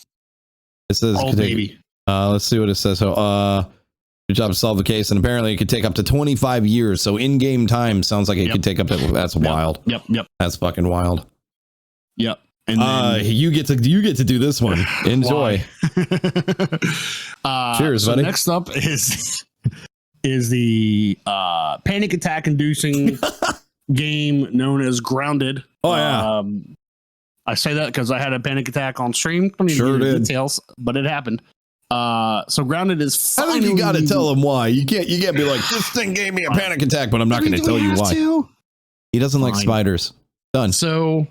It says, baby. Let's see what it says. So, good job to solve the case. And apparently it could take up to 25 years. So in-game time sounds like it could take up to, that's wild. Yep. That's fucking wild. Yep. And then, you get to do this one. Enjoy. Cheers, buddy. Next up is the panic attack inducing game known as Grounded. Oh yeah. I say that because I had a panic attack on stream. I mean, sure did. Details, but it happened. So Grounded is. I think you got to tell him why. You can't be like, this thing gave me a panic attack, but I'm not going to tell you why. He doesn't like spiders. Done. So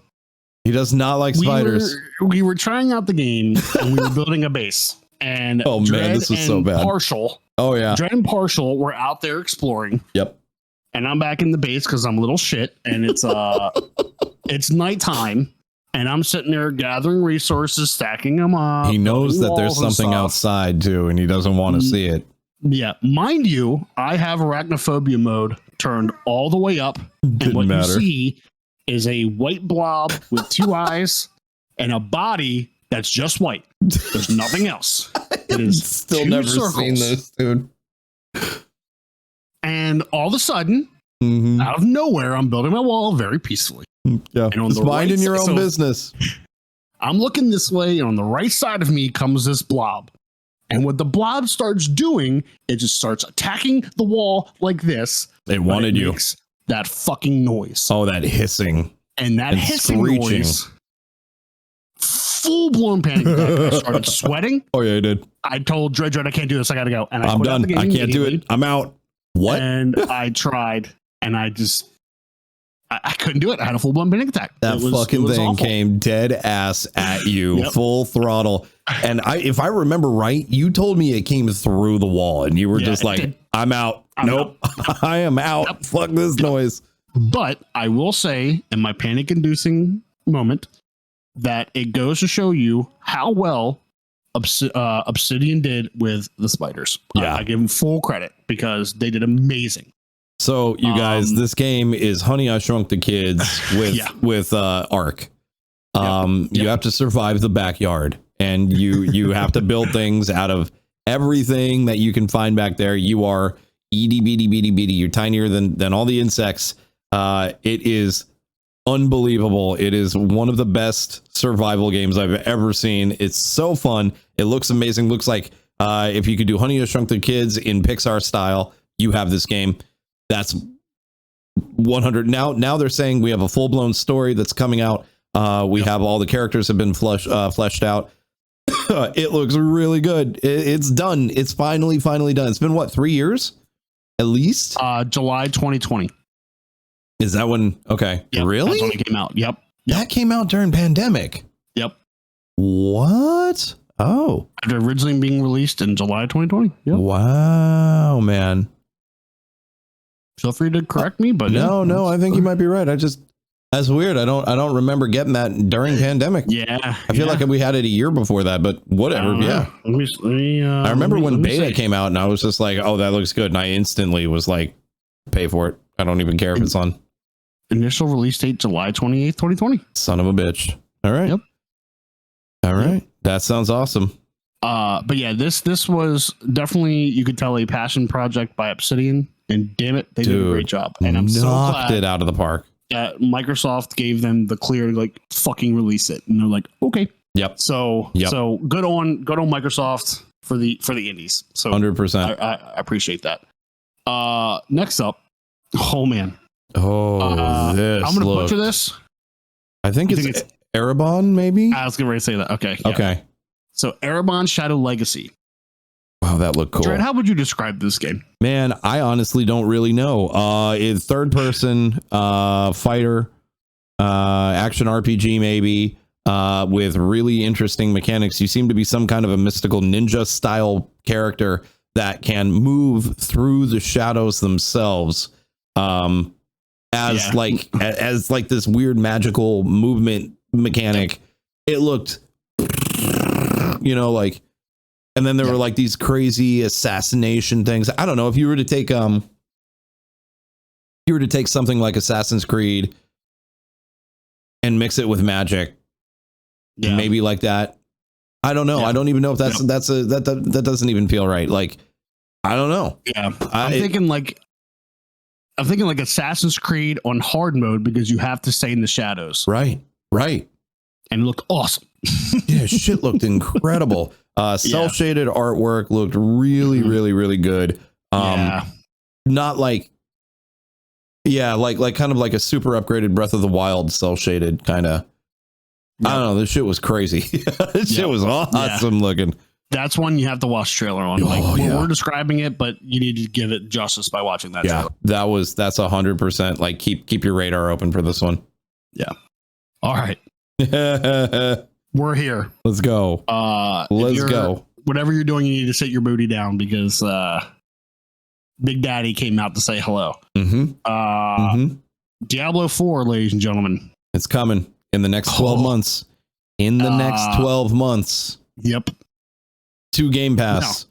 he does not like spiders. We were trying out the game and we were building a base. And this was so bad. Partial. Oh yeah. Dread and Partial were out there exploring. Yep. And I'm back in the base because I'm a little shit. And it's it's nighttime. And I'm sitting there gathering resources, stacking them up. He knows that there's something outside too, and he doesn't want to see it. Yeah. Mind you, I have arachnophobia mode turned all the way up. And what you see is a white blob with 2 eyes and a body that's just white. There's nothing else. It is still never seen this, dude. And all of a sudden, out of nowhere, I'm building my wall very peacefully. Yeah, and on just minding your own business. I'm looking this way, and on the right side of me comes this blob. And what the blob starts doing, it just starts attacking the wall like this. It wanted you. Makes that fucking noise. Oh, that hissing. And that hissing noise. Full blown panic attack. I started sweating. Oh yeah, I did. I told Dread, I can't do this. I gotta go. And I'm done. I can't do it. I'm out. What? And I tried, and I couldn't do it. I had a full blown panic attack. That fucking thing awful. Came dead ass at you, full throttle. And if I remember right, you told me it came through the wall, and you were just like, "I'm out. Nope, I am out. Yep. Fuck this noise." But I will say, in my panic-inducing moment, that it goes to show you how well Obsidian did with the spiders. Yeah, I give them full credit because they did amazing. So you guys, this game is Honey, I Shrunk the Kids with Ark. You have to survive the backyard, and you have to build things out of everything that you can find back there. You are itty bitty bitty bitty. You're tinier than all the insects. It is unbelievable. It is one of the best survival games I've ever seen. It's so fun. It looks amazing. Looks like if you could do Honey, I Shrunk the Kids in Pixar style, you have this game. That's 100. Now they're saying we have a full blown story that's coming out. We have all the characters have been fleshed out. It looks really good. It's done. It's finally done. It's been what, 3 years at least? July 2020. Is that when? Okay. Yep, really? That's when it came out. Yep. That came out during pandemic. Yep. What? Oh. After originally being released in July 2020. Yep. Wow, man. Feel free to correct me, but no, I think you might be right. That's weird. I don't remember getting that during pandemic. Yeah. I feel like we had it a year before that, but whatever. Yeah. I remember when beta came out and I was just like, oh, that looks good. And I instantly was like, pay for it. I don't even care if it's on. Initial release date July 28th, 2020. Son of a bitch. All right. Yep. All right. That sounds awesome. But yeah, this was definitely, you could tell, a passion project by Obsidian, and damn it, they did a great job. And I'm so glad it out of the park. Microsoft gave them the clear to like fucking release it, and they're like, okay. Yep. So good on Microsoft for the indies. So 100%. I appreciate that. Next up, oh man. Oh, this I'm gonna butcher this. I think it's Arabon, maybe. I was gonna say that. Okay. Yeah. Okay. So Arabon Shadow Legacy. Wow, that looked cool. Dread, how would you describe this game? Man, I honestly don't really know. It's third person fighter, action RPG maybe, with really interesting mechanics. You seem to be some kind of a mystical ninja style character that can move through the shadows themselves. As like this weird magical movement mechanic. It looked, like, and then there were like these crazy assassination things. I don't know if you were to take something like Assassin's Creed and mix it with magic, maybe like that. I don't know. I don't even know if that doesn't even feel right. Like, I don't know. Yeah, I'm thinking like Assassin's Creed on hard mode, because you have to stay in the shadows. Right. And it looked awesome. Yeah, shit looked incredible. Cell shaded artwork looked really, really, really good. Not like, like kind of like a super upgraded Breath of the Wild cell shaded kind of. I don't know. This shit was crazy. This shit was awesome looking. That's one you have to watch trailer on. We're describing it, but you need to give it justice by watching that. Yeah, trailer. That's 100%. Like keep your radar open for this one. Yeah. All right. We're here. Let's go. Let's go. Whatever you're doing, you need to sit your booty down, because Big Daddy came out to say hello. Diablo 4, ladies and gentlemen. It's coming in the next 12 months. In the next 12 months. Yep. 2 Game Pass,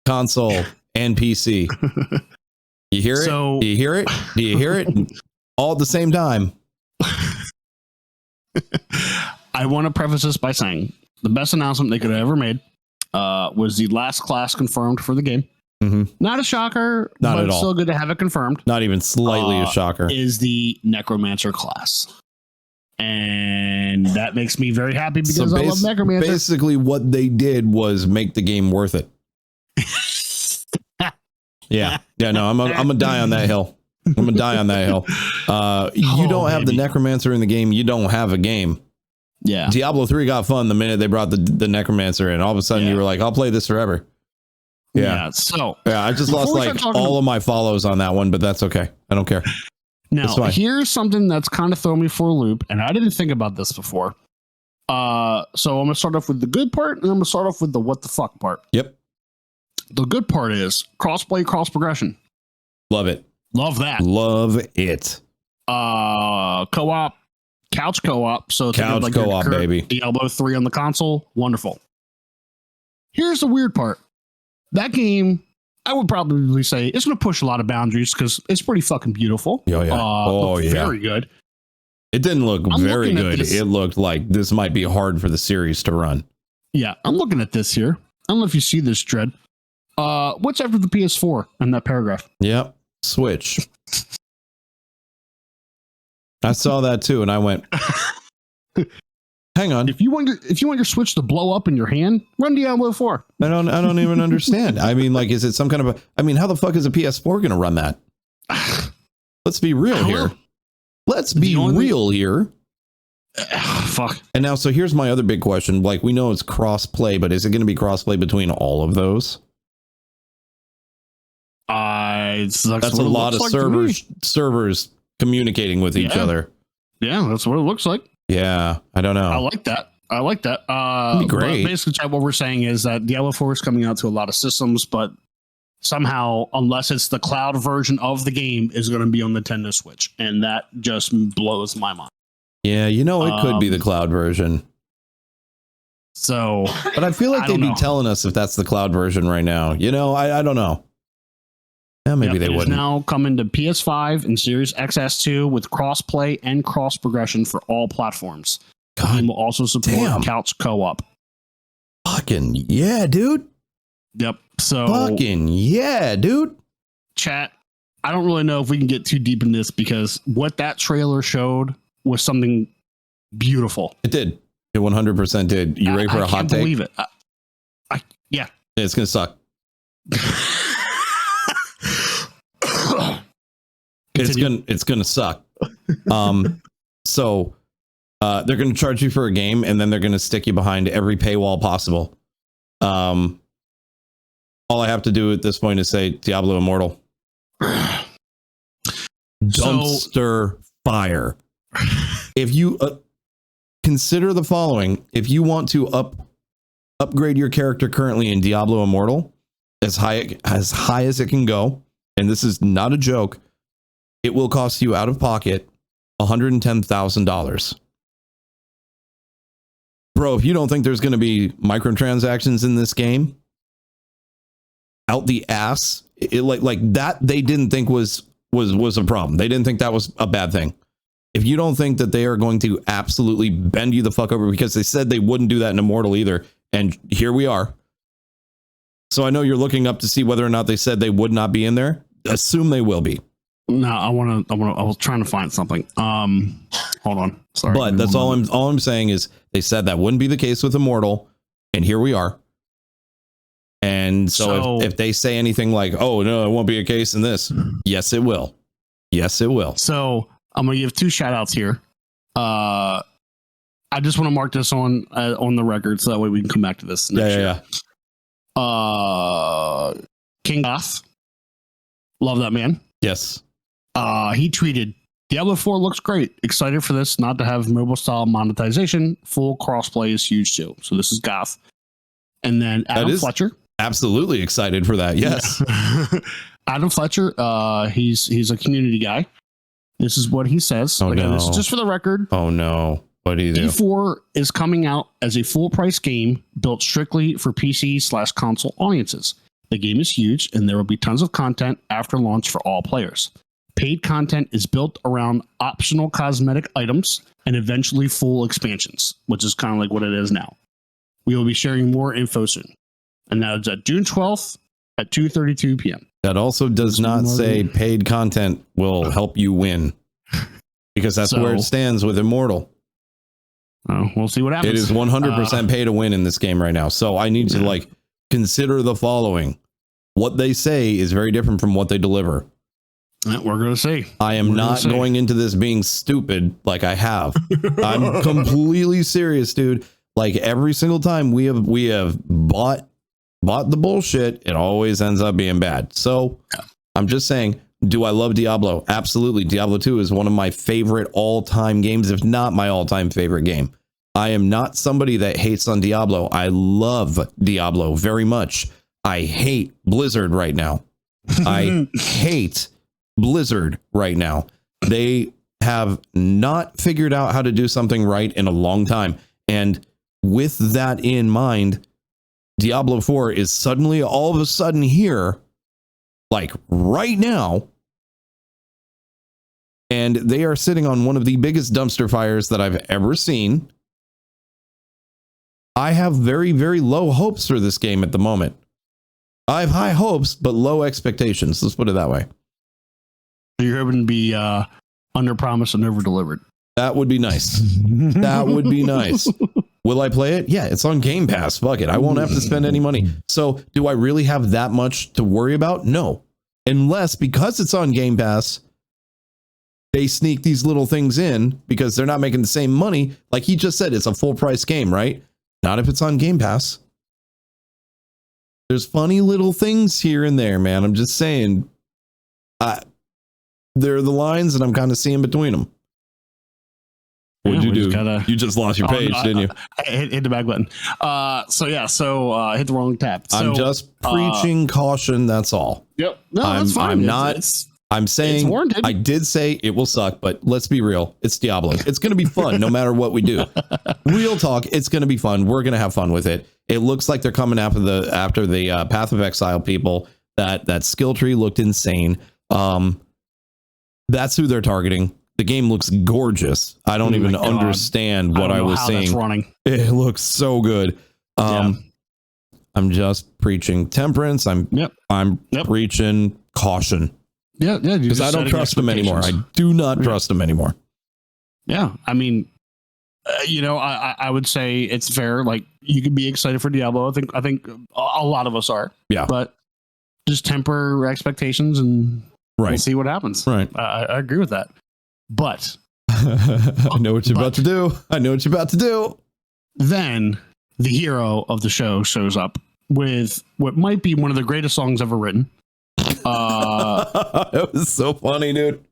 console, and PC. You hear it? Do you hear it? Do you hear it? All at the same time. I want to preface this by saying the best announcement they could have ever made was the last class confirmed for the game. Not a shocker, but it's still good to have it confirmed. Not even slightly a shocker. Is the Necromancer class. And that makes me very happy, because I love Necromancer. Basically, what they did was make the game worth it. No, I'm gonna die on that hill. You don't have the Necromancer in the game, you don't have a game. Yeah. Diablo 3 got fun the minute they brought the Necromancer in. All of a sudden, you were like, I'll play this forever. I just lost like all of my follows on that one, but that's okay. I don't care. Now, here's something that's kind of thrown me for a loop, and I didn't think about this before. So I'm going to start off with the good part, and I'm going to start off with the what the fuck part. Yep. The good part is cross-play, cross-progression. Love it. Love that. Love it. Co-op, couch co-op. So couch like co-op, baby. Diablo 3 on the console. Wonderful. Here's the weird part. That game, I would probably say it's going to push a lot of boundaries, because it's pretty fucking beautiful. Very good. It didn't look very good. It looked like this might be hard for the series to run. Yeah, I'm looking at this here. I don't know if you see this, Dread. What's after the PS4 in that paragraph? Yep. Switch. I saw that too, and I went, hang on. If you want your Switch to blow up in your hand, run Diablo 4. I don't even understand. I mean, like, is it some kind of how the fuck is a PS4 going to run that? Let's be real here. Let's be real here. Fuck. And now, so here's my other big question. Like, we know it's cross-play, but is it going to be cross-play between all of those? That's a lot of servers communicating with each other. Yeah, that's what it looks like. Yeah, I don't know. I like that. That'd be great. Basically, what we're saying is that Diablo 4 is coming out to a lot of systems, but somehow, unless it's the cloud version of the game, is going to be on Nintendo Switch, and that just blows my mind. Yeah, it could be the cloud version. So, but I feel like they'd be telling us if that's the cloud version right now. I don't know. Yeah, maybe they It is wouldn't. now coming to PS5 and Series XS2 with cross-play and cross-progression for all platforms. The God game will also support damn. couch co-op. Fucking yeah, dude. Yep. So Fucking yeah, dude. chat, I don't really know if we can get too deep in this because what that trailer showed was something beautiful. It did. It 100% did. You ready for a hot take? I can't believe it. Yeah. It's gonna suck. It's gonna suck. So they're gonna charge you for a game and then they're gonna stick you behind every paywall possible. All I have to do at this point is say Diablo Immortal. Dumpster fire. If you consider the following, if you want to upgrade your character currently in Diablo Immortal as high as it can go, and this is not a joke, it will cost you out of pocket $110,000. Bro, if you don't think there's going to be microtransactions in this game, out the ass, like that they didn't think was a problem. They didn't think that was a bad thing. If you don't think that they are going to absolutely bend you the fuck over, because they said they wouldn't do that in Immortal either, and here we are. So I know you're looking up to see whether or not they said they would not be in there. Assume they will be. No, I was trying to find something. Hold on. Sorry. But that's all I'm saying is they said that wouldn't be the case with Immortal, and here we are. And so if they say anything like, oh no, it won't be a case in this, yes it will. Yes it will. So I'm gonna give two shout outs here. I just want to mark this on the record so that way we can come back to this next year. King Goth, love that man. Yes. He tweeted, Diablo 4 looks great. Excited for this not to have mobile style monetization. Full crossplay is huge too. So this is Goth. And then Adam Fletcher. Absolutely excited for that. Yes. Yeah. Adam Fletcher, he's a community guy. This is what he says. Oh, Again, no. This is just for the record. Oh no. What do you do? D4 is coming out as a full price game built strictly for PC/console audiences. The game is huge and there will be tons of content after launch for all players. Paid content is built around optional cosmetic items and eventually full expansions, which is kind of like what it is now. We will be sharing more info soon. And that is at June 12th at 2:32 p.m. That also does not say paid content will help you win, because that's where it stands with Immortal. We'll see what happens. It is 100% pay to win in this game right now. So I need to consider the following. What they say is very different from what they deliver. We're going to see. I am not going into this being stupid like I have. I'm completely serious, dude. Like every single time we have bought the bullshit, it always ends up being bad. So I'm just saying, do I love Diablo? Absolutely. Diablo 2 is one of my favorite all-time games, if not my all-time favorite game. I am not somebody that hates on Diablo. I love Diablo very much. I hate Blizzard right now. I hate Blizzard right now. They have not figured out how to do something right in a long time. And with that in mind, Diablo 4 is suddenly all of a sudden here, like right now. And they are sitting on one of the biggest dumpster fires that I've ever seen. I have very, very low hopes for this game at the moment. I have high hopes, but low expectations. Let's put it that way. You're hoping to be under promise and over delivered. That would be nice. That would be nice. Will I play it? Yeah, it's on Game Pass. Fuck it. I won't have to spend any money. So do I really have that much to worry about? No. Unless, because it's on Game Pass, they sneak these little things in because they're not making the same money. Like he just said, it's a full price game, right? Not if it's on Game Pass. There's funny little things here and there, man. I'm just saying. They're the lines and I'm kind of seeing between them. What'd you do? You just lost your page, didn't you? I hit the back button. So hit the wrong tab. I'm just preaching caution. That's all. Yep. No, that's fine. I'm saying, I did say it will suck, but let's be real. It's Diablo. It's going to be fun no matter what we do. Real talk. It's going to be fun. We're going to have fun with it. It looks like they're coming after the Path of Exile people. That skill tree looked insane. That's who they're targeting. The game looks gorgeous. I don't even understand what I was seeing. Running. It looks so good. I'm just preaching temperance. I'm preaching caution. Yeah. Because I don't trust them anymore. I do not trust them anymore. Yeah. I mean, I would say it's fair. Like, you could be excited for Diablo. I think a lot of us are. Yeah. But just temper expectations and we'll see what happens. Right. I agree with that. But I know what you're about to do. Then the hero of the show shows up with what might be one of the greatest songs ever written. It was so funny, dude.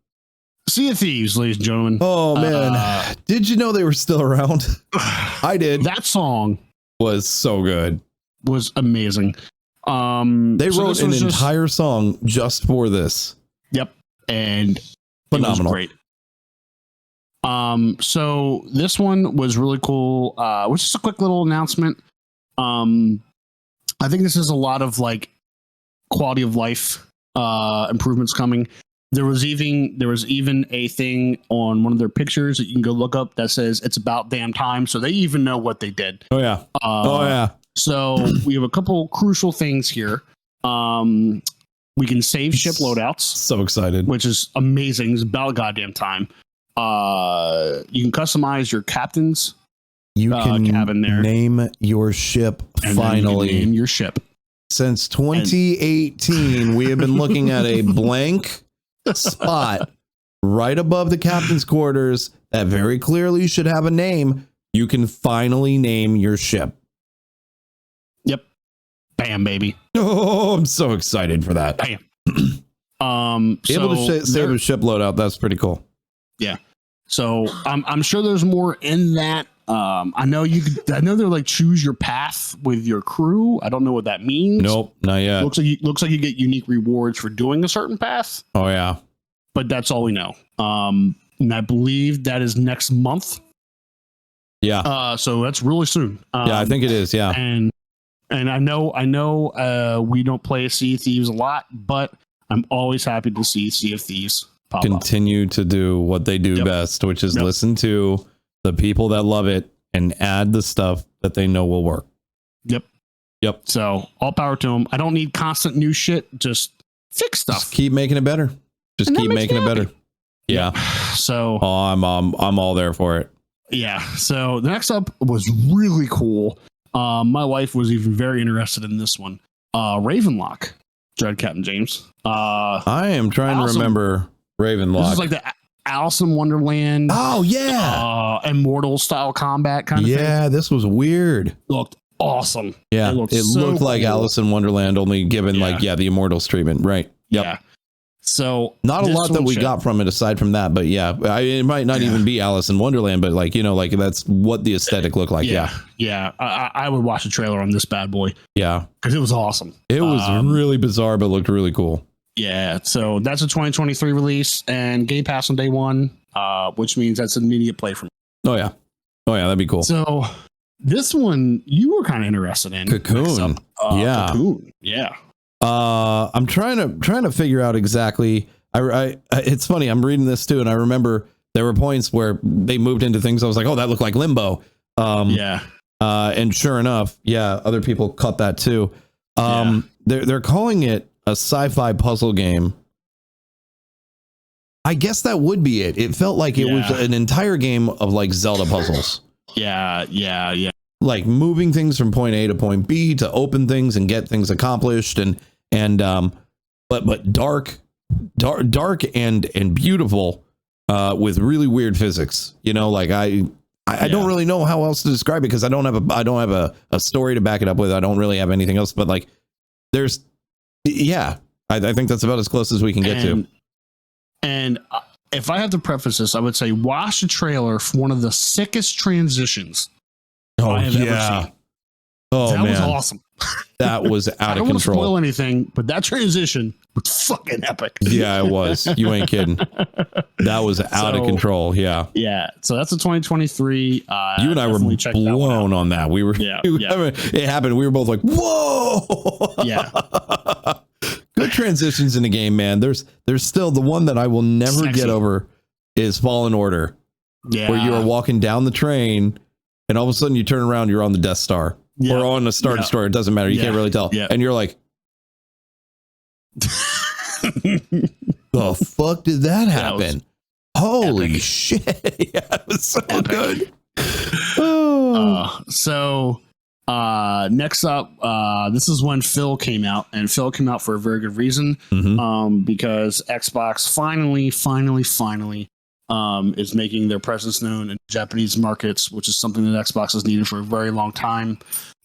Sea of Thieves, ladies and gentlemen. Oh man, did you know they were still around? I did. That song was so good. Was amazing. They wrote an entire song just for this. Yep, and phenomenal. It was great. So this one was really cool. Was just a quick little announcement. I think this is a lot of like quality of life improvements coming. There was even a thing on one of their pictures that you can go look up that says it's about damn time. So they even know what they did. Oh yeah. So we have a couple crucial things here. We can save ship loadouts. So excited. Which is amazing. It's about goddamn time. You can customize your captain's cabin there. Name your ship. And finally, name your ship. Since 2018, we have been looking at a blank spot right above the captain's quarters that very clearly should have a name. You can finally name your ship. Yep. Bam, baby. Oh, I'm so excited for that. Bam. Able to save a ship loadout. That's pretty cool. Yeah. So I'm sure there's more in that. I know they're like choose your path with your crew. I don't know what that means. Nope, not yet. Looks like you get unique rewards for doing a certain path. Oh yeah. But that's all we know. And I believe that is next month. Yeah. So that's really soon. Yeah, I think it is. Yeah. And I know we don't play Sea of Thieves a lot, but I'm always happy to see Sea of Thieves continue to do what they do best, which is listen to the people that love it and add the stuff that they know will work. Yep. So all power to them. I don't need constant new shit. Just fix stuff. Just keep making it better. Just keep making it better. Yeah. So I'm all there for it. Yeah. So the next up was really cool. My wife was even very interested in this one. Ravenlock. Dread Captain James. I am trying to remember Ravenlock. This is like the Alice in Wonderland. Oh yeah. Immortal style combat kind of thing. Yeah, this was weird. Looked awesome. Yeah. It looked like Alice in Wonderland, only given the Immortals treatment. Right. Yep. Yeah. So not a lot that we got from it aside from that, but yeah, it might not even be Alice in Wonderland, but like that's what the aesthetic looked like. Yeah. I would watch a trailer on this bad boy. Yeah, because it was awesome. It was really bizarre, but looked really cool. Yeah, so that's a 2023 release and Game Pass on day one, which means that's immediate play for me. Oh yeah, that'd be cool. So this one you were kind of interested in. Cocoon. Yeah. Cocoon. Yeah. I'm trying to figure out exactly. It's funny. I'm reading this too, and I remember there were points where they moved into things. I was like, oh, that looked like Limbo. And sure enough, other people caught that too. They're calling it a sci-fi puzzle game. I guess that would be it. It felt like it was an entire game of like Zelda puzzles. Yeah. Like moving things from point A to point B to open things and get things accomplished but dark and beautiful with really weird physics. Like I don't really know how else to describe it because I don't have a story to back it up with. I don't really have anything else, but like there's I think that's about as close as we can get to. And if I have to preface this, I would say watch the trailer for one of the sickest transitions I have ever seen. Oh, that was awesome. That was out of control. I don't want to spoil anything, but that transition was fucking epic. Yeah, it was. You ain't kidding. That was out of control. Yeah. Yeah. So that's a 2023. You and I were blown on that. It happened. We were both like, whoa. Yeah. Good of transitions in the game, man. There's still the one that I will never get over is Fallen Order. Yeah. Where you are walking down the train and all of a sudden you turn around, you're on the Death Star or on the Star Destroyer. It doesn't matter. You can't really tell. Yeah. And you're like, the fuck did that happen? Holy shit. Yeah, it was so good. Next up, this is when Phil came out, and Phil came out for a very good reason. Because Xbox finally is making their presence known in Japanese markets, which is something that Xbox has needed for a very long time.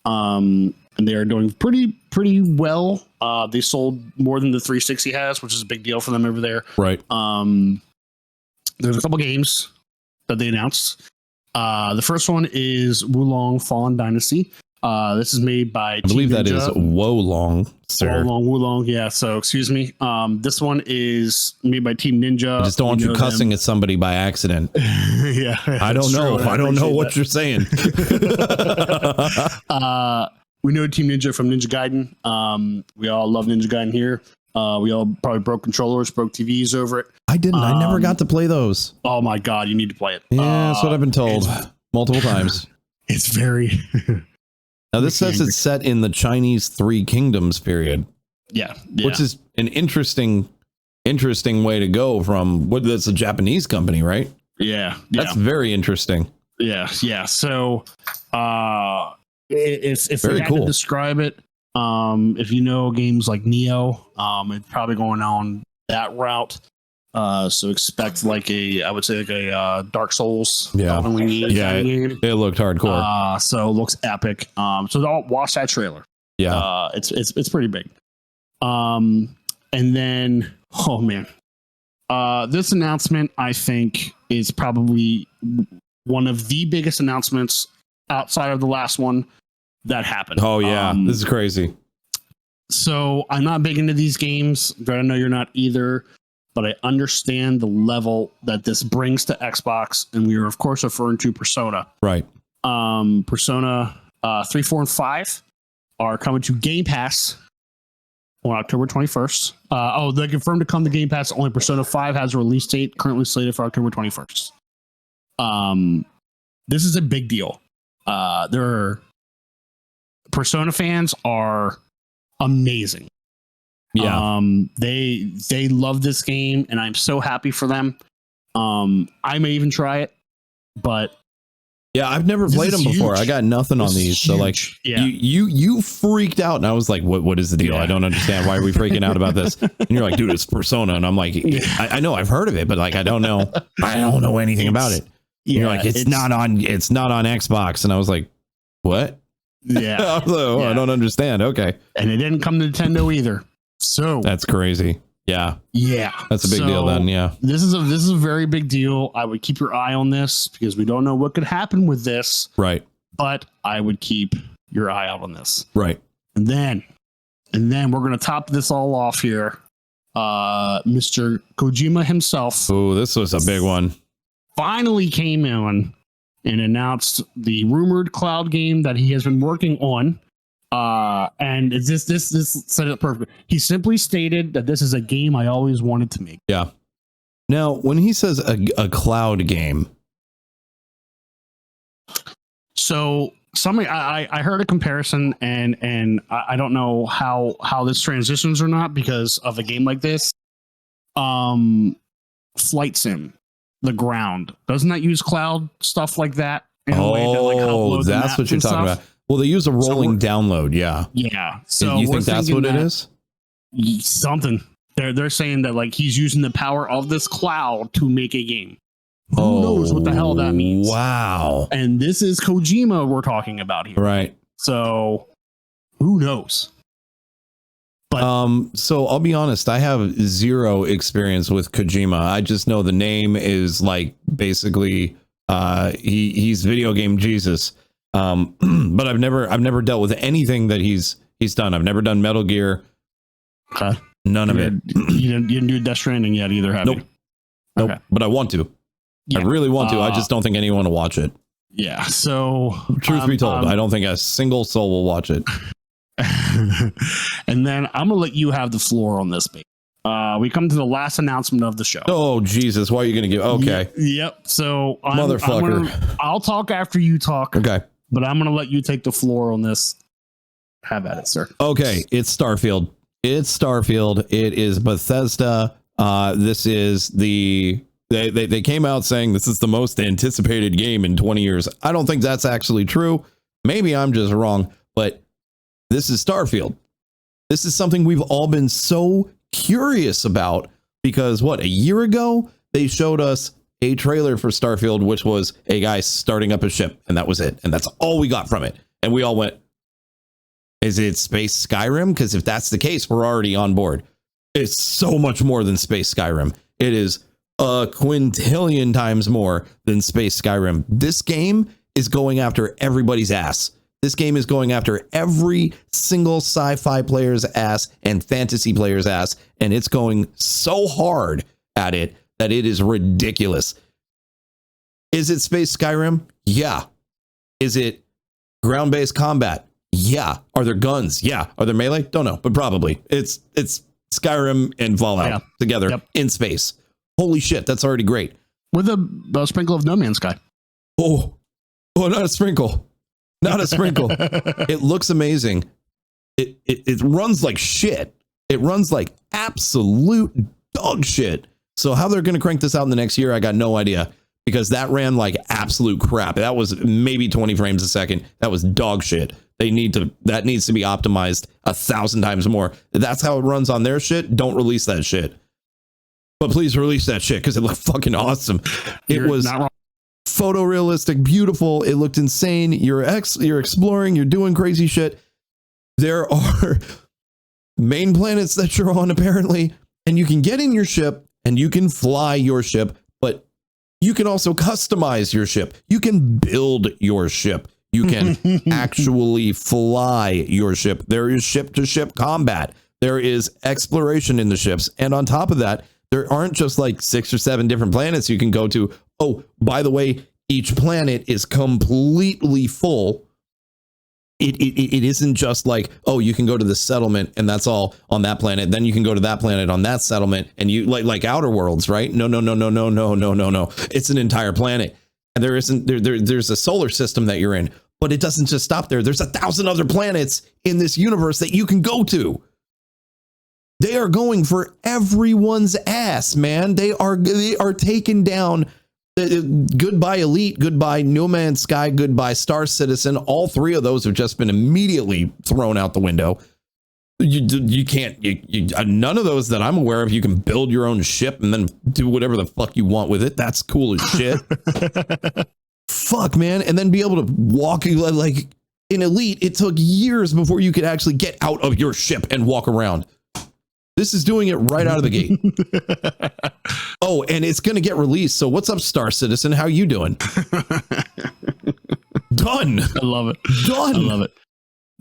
And they are doing pretty well. They sold more than the 360 has, which is a big deal for them over there. Right. There's a couple games that they announced. The first one is Wulong Fallen Dynasty. This is made by I believe that is Wolong, sir. Wulong. Yeah. So excuse me. This one is made by Team Ninja. I just don't want you cussing at somebody by accident. Yeah. I don't know. I don't know what you're saying. We know Team Ninja from Ninja Gaiden. We all love Ninja Gaiden here. We all probably broke controllers, broke TVs over it. I didn't. I never got to play those. Oh my God, you need to play it. Yeah, that's what I've been told multiple times. It's very. Now this says it's set in the Chinese Three Kingdoms period. Yeah. Which is an interesting way to go from what that's a Japanese company, right? Yeah. That's very interesting. Yeah. So, if we had to describe it, if you know games like Neo, it's probably going on that route. So expect like I would say like a Dark Souls. Yeah. Game. It looked hardcore. So it looks epic. So don't watch that trailer. Yeah. It's pretty big. And then, oh man, this announcement I think is probably one of the biggest announcements outside of the last one that happened. Oh yeah, this is crazy. So I'm not big into these games. I know you're not either, but I understand the level that this brings to Xbox, and we are of course referring to Persona. Right. Persona 3, 4, and 5 are coming to Game Pass on October 21st. They confirmed to come to Game Pass. Only Persona 5 has a release date currently slated for October 21st. This is a big deal. Persona fans are amazing. Yeah. They love this game, and I'm so happy for them. I may even try it, but yeah, I've never played them before. I got nothing on these. So like, you freaked out, and I was like, what is the deal? I don't understand. Why are we freaking out about this? And you're like, dude, it's Persona, and I'm like, I know I've heard of it, but like, I don't know anything about it. And you're like, it's not on Xbox, and I was like, what? Yeah. I don't understand. Okay. And it didn't come to Nintendo either. So that's crazy. Yeah. That's a big deal then. Yeah. This is a very big deal. I would keep your eye on this because we don't know what could happen with this. Right. But I would keep your eye out on this. Right. And then we're going to top this all off here. Mr. Kojima himself. Oh, this was a big one. Finally came in and announced the rumored cloud game that he has been working on. And this said it perfect. He simply stated that this is a game I always wanted to make. Yeah. Now, when he says a cloud game, so I heard a comparison, and I don't know how this transitions or not because of a game like this. Flight Sim, The Ground, doesn't that use cloud stuff like that? That's what you're talking about. Well, they use a rolling download. Yeah. So you think that's what it is? Something. They're saying that like he's using the power of this cloud to make a game. Who knows what the hell that means? Wow. And this is Kojima we're talking about here. Right. So who knows? But so I'll be honest, I have zero experience with Kojima. I just know the name is like basically he's video game Jesus. But I've never dealt with anything that he's done. I've never done Metal Gear. None of it. You didn't do Death Stranding yet either, have you? Nope. Okay. But I want to. Yeah. I really want to. I just don't think anyone will watch it. Yeah. So truth be told, I don't think a single soul will watch it. And then I'm gonna let you have the floor on this, baby. We come to the last announcement of the show. Oh Jesus, why are you gonna give? Okay. Yep. So Motherfucker. I'll talk after you talk. Okay. But I'm gonna let you take the floor on this. Have at it, sir. Okay, it's Starfield. It's Starfield. It is Bethesda. This is they came out saying this is the most anticipated game in 20 years. I don't think that's actually true. Maybe I'm just wrong, but this is Starfield. This is something we've all been so curious about because a year ago they showed us a trailer for Starfield, which was a guy starting up a ship, and that was it. And that's all we got from it. And we all went, is it Space Skyrim? Because if that's the case, we're already on board. It's so much more than Space Skyrim. It is a quintillion times more than Space Skyrim. This game is going after everybody's ass. This game is going after every single sci-fi player's ass and fantasy player's ass. And it's going so hard at it that it is ridiculous. Is it Space Skyrim? Yeah. Is it ground-based combat? Yeah. Are there guns? Yeah. Are there melee? Don't know, but probably. It's Skyrim and Fallout together in space. Holy shit, that's already great. With a sprinkle of No Man's Sky. Oh, not a sprinkle. Not a sprinkle. It looks amazing. It runs like shit. It runs like absolute dog shit. So how they're going to crank this out in the next year, I got no idea. Because that ran like absolute crap. That was maybe 20 frames a second. That was dog shit. That needs to be optimized 1,000 times more. If that's how it runs on their shit, don't release that shit. But please release that shit because it looked fucking awesome. It was photorealistic, beautiful. It looked insane. You're exploring, you're doing crazy shit. There are main planets that you're on apparently, and you can get in your ship and you can fly your ship, but you can also customize your ship. You can build your ship. You can actually fly your ship. There is ship-to-ship combat. There is exploration in the ships. And on top of that, there aren't just like 6 or 7 different planets you can go to. Oh, by the way, each planet is completely full. It isn't just like, oh, you can go to the settlement and that's all on that planet. Then you can go to that planet on that settlement and you like Outer Worlds, right? No. It's an entire planet. And there's a solar system that you're in, but it doesn't just stop there. There's 1,000 other planets in this universe that you can go to. They are going for everyone's ass, man. They are taking down. Goodbye Elite, goodbye No Man's Sky, goodbye Star Citizen. All 3 of those have just been immediately thrown out the window. You can't, none of those that I'm aware of, you can build your own ship and then do whatever the fuck you want with it. That's cool as shit. Fuck, man. And then be able to walk like in Elite. It took years before you could actually get out of your ship and walk around. This is doing it right out of the gate. Oh, and it's going to get released. So what's up, Star Citizen? How you doing? Done. I love it. Done. I love it.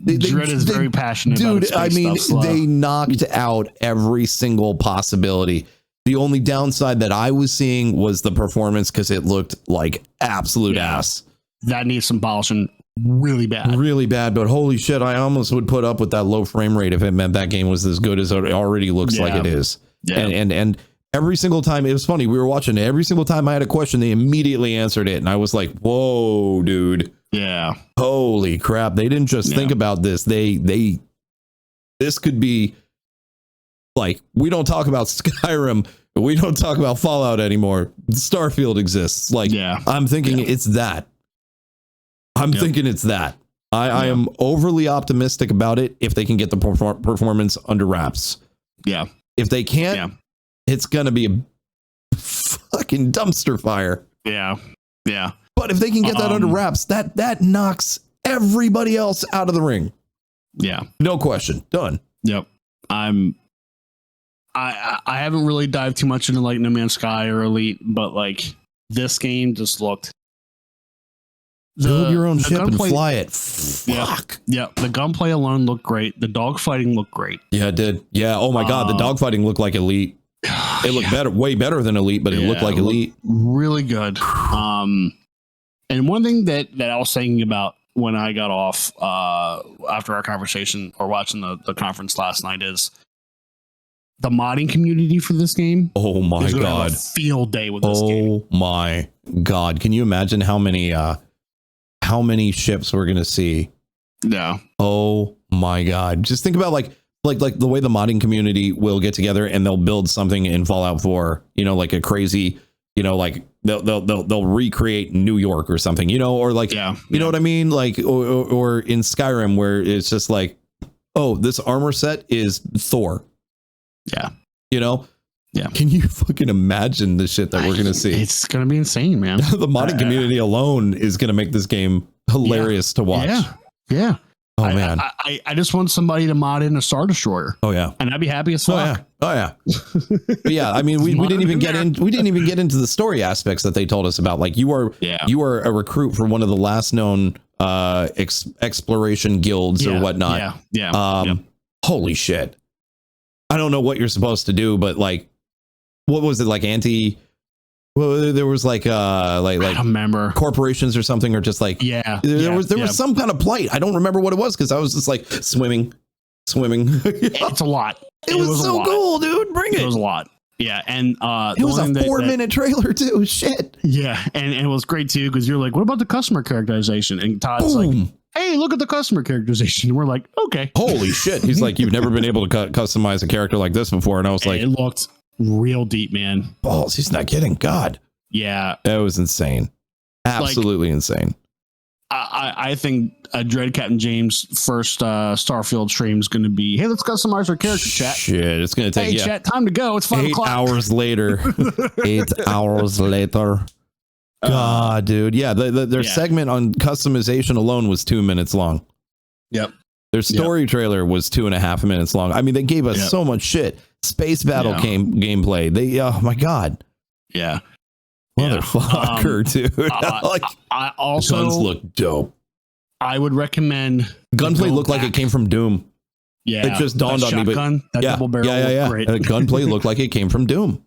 Dread is very passionate about dude, I mean, they knocked out every single possibility. The only downside that I was seeing was the performance because it looked like absolute ass. That needs some polishing really bad. Really bad, but holy shit, I almost would put up with that low frame rate if it meant that game was as good as it already looks like it is. Yeah. And every single time, it was funny, we were watching it, every single time I had a question, they immediately answered it. And I was like, whoa, dude. Yeah. Holy crap. They didn't just think about this. This could be like, we don't talk about Skyrim. We don't talk about Fallout anymore. Starfield exists. Like, I'm thinking it's that. I'm thinking it's that. I am overly optimistic about it if they can get the performance under wraps. Yeah. If they can't, it's going to be a fucking dumpster fire. Yeah. Yeah. But if they can get that under wraps, that knocks everybody else out of the ring. Yeah. No question. Done. Yep. I haven't really dived too much into like No Man's Sky or Elite, but like this game just looked. Build your own ship and fly it. Fuck. Yeah. The gunplay alone looked great. The dogfighting looked great. Yeah, it did. Yeah. Oh my God. The dogfighting looked like Elite. It looked better, way better than Elite, but it looked like Elite. Really good. And one thing that I was saying about when I got off after our conversation or watching the conference last night is the modding community for this game. Oh my is gonna God. have a field day with this game. Oh my God. Can you imagine how many ships we're going to see? Yeah. Oh my God. Just think about like the way the modding community will get together and they'll build something in Fallout 4, you know, like a crazy, you know, like they'll recreate New York or something, you know, or like, you know what I mean? Like, or in Skyrim where it's just like, oh, this armor set is Thor. Yeah. You know? Yeah. Can you fucking imagine the shit that we're going to see? It's going to be insane, man. The modding community alone is going to make this game hilarious to watch. Yeah. Yeah. Oh man. I just want somebody to mod in a Star Destroyer. Oh yeah. And I'd be happy as fuck. Oh yeah. But yeah, I mean, we didn't even get into the story aspects that they told us about. Like you are a recruit for one of the last known exploration guilds or whatnot. Holy shit. I don't know what you're supposed to do, but like, what was it like? Well, there was like I don't remember, corporations or something, or just like there was some kind of plight. I don't remember what it was because I was just like swimming. It's a lot. It was so cool, dude. Bring it. It was a lot. Yeah, and it was a 4-minute trailer too. Shit. Yeah, and it was great too because you're like, what about the customer characterization? And Todd's like, hey, look at the customer characterization. And we're like, okay. Holy shit. He's like, you've never been able to customize a character like this before. And I was like, it looked real deep, man. Balls. He's not kidding. God. Yeah. That was insane. Absolutely insane. I think Dread Captain James' first Starfield stream is going to be, hey, let's customize our character, chat. Shit, it's going to take chat, time to go. It's 5 o'clock. 8 hours later. 8 hours later. God, dude. Yeah, their segment on customization alone was 2 minutes long. Yep. Their story trailer was 2.5 minutes long. I mean, they gave us so much shit. Space battle gameplay. They, oh my God. Yeah. Motherfucker, dude. Like, I also guns look dope. I would recommend gunplay looked like it came from Doom. Yeah. It just dawned on me, but that double barrel great. Gunplay looked like it came from Doom.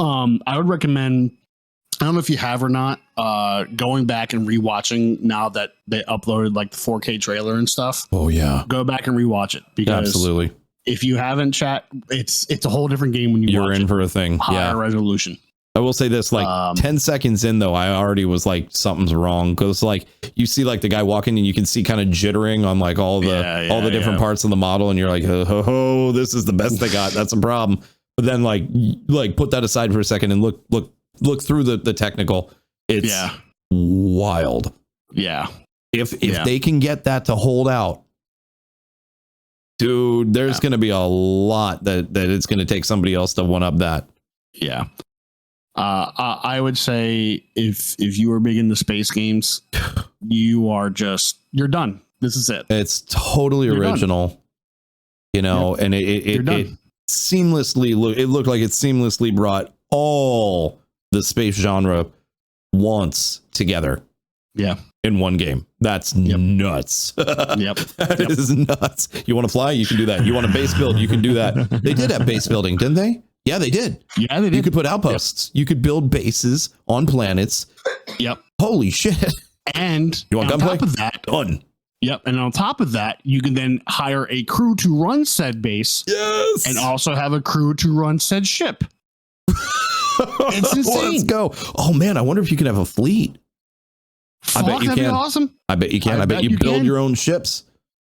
I would recommend, I don't know if you have or not, going back and rewatching now that they uploaded like the 4K trailer and stuff. Oh yeah. Go back and rewatch it because absolutely. If you haven't, chat, it's a whole different game when you're in for a thing. Higher resolution. I will say this, like 10 seconds in though, I already was like, something's wrong. Cause like you see like the guy walking and you can see kind of jittering on like all the different parts of the model. And you're like, oh, this is the best they got. That's a problem. But then like put that aside for a second and look through the technical. It's wild. Yeah. If they can get that to hold out, dude, there's going to be a lot that it's going to take somebody else to one up that. Yeah. I would say if you are big into space games, you're done. This is it. It's totally original, you know, and it seamlessly looked like it seamlessly brought all the space genre once together. Yeah. In one game. That's nuts. That is nuts. You want to fly? You can do that. You want a base build? You can do that. They did have base building, didn't they? Yeah, they did. Yeah, they did. You could put outposts. You could build bases on planets. Yep. Holy shit. And you want gunplay? On top of that, done. Yep. And on top of that, you can then hire a crew to run said base. Yes. And also have a crew to run said ship. It's insane. Let's go. Oh man, I wonder if you can have a fleet. I bet you can. Be awesome. I bet you can. I bet you build your own ships.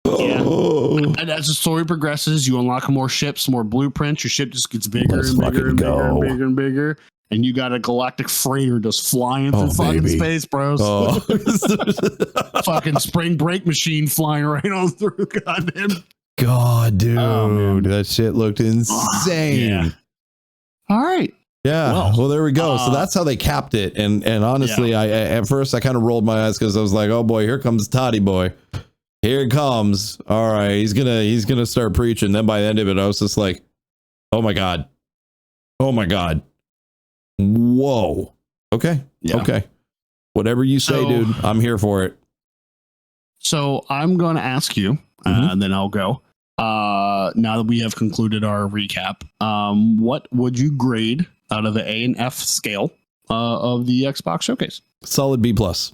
Yeah. And as the story progresses, you unlock more ships, more blueprints. Your ship just gets bigger and bigger and bigger and bigger and bigger. And you got a galactic freighter just flying through fucking space, bros. Fucking spring break machine flying right on through. Goddamn. God, dude. That shit looked insane. Yeah. All right. Yeah. Well, there we go. So that's how they capped it. And honestly, I at first I kind of rolled my eyes because I was like, oh boy, here comes Toddy boy. Here it comes. All right, he's gonna start preaching. Then by the end of it, I was just like, oh my God. Oh my God. Whoa. Okay. Yeah. Okay. Whatever you say, dude, I'm here for it. So I'm gonna ask you, and then I'll go. Now that we have concluded our recap, what would you grade out of the A and F scale of the Xbox Showcase? Solid B plus.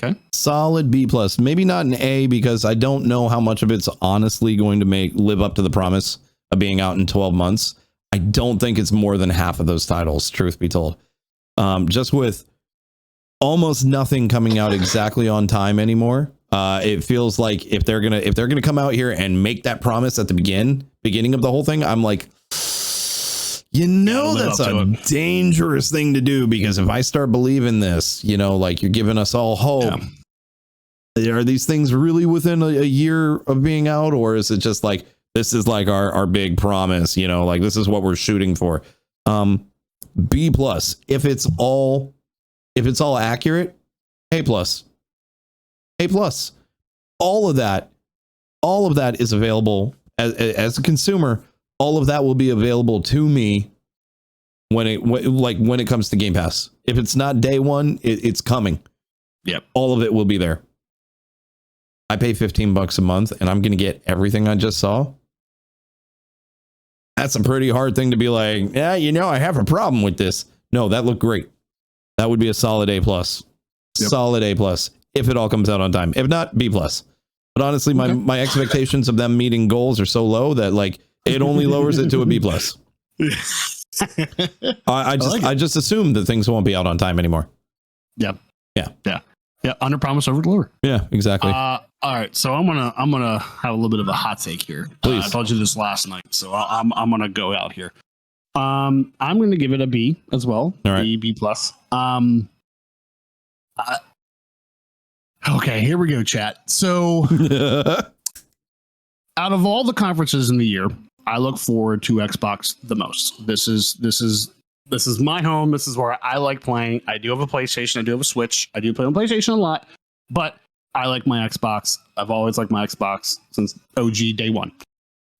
Okay. Solid B plus. Maybe not an A because I don't know how much of it's honestly going to live up to the promise of being out in 12 months. I don't think it's more than half of those titles, truth be told. Just with almost nothing coming out exactly on time anymore. It feels like if they're gonna come out here and make that promise at the beginning of the whole thing, I'm like, that's a dangerous thing to do, because if I start believing this, like you're giving us all hope. Yeah. Are these things really within a year of being out, or is it just like this is like our big promise? Like this is what we're shooting for. B plus. If it's all accurate, A plus. A plus. All of that is available as a consumer. All of that will be available to me when it comes to Game Pass. If it's not day one, it's coming. Yep. All of it will be there. I pay $15 a month and I'm going to get everything I just saw. That's a pretty hard thing to be like, yeah, I have a problem with this. No, that looked great. That would be a solid A plus. Yep. Solid A plus if it all comes out on time. If not, B plus. But honestly, my expectations of them meeting goals are so low that like it only lowers it to a B plus. I just assume that things won't be out on time anymore. Yep. Yeah. Under promise, over deliver. Yeah, exactly. All right. So I'm gonna have a little bit of a hot take here. Please. I told you this last night, so I'm gonna go out here. I'm gonna give it a B as well. All right. B plus. Okay, here we go, chat. So out of all the conferences in the year, I look forward to Xbox the most. This is my home. This is where I like playing. I do have a PlayStation. I do have a Switch. I do play on PlayStation a lot, but I like my Xbox. I've always liked my Xbox since OG day one.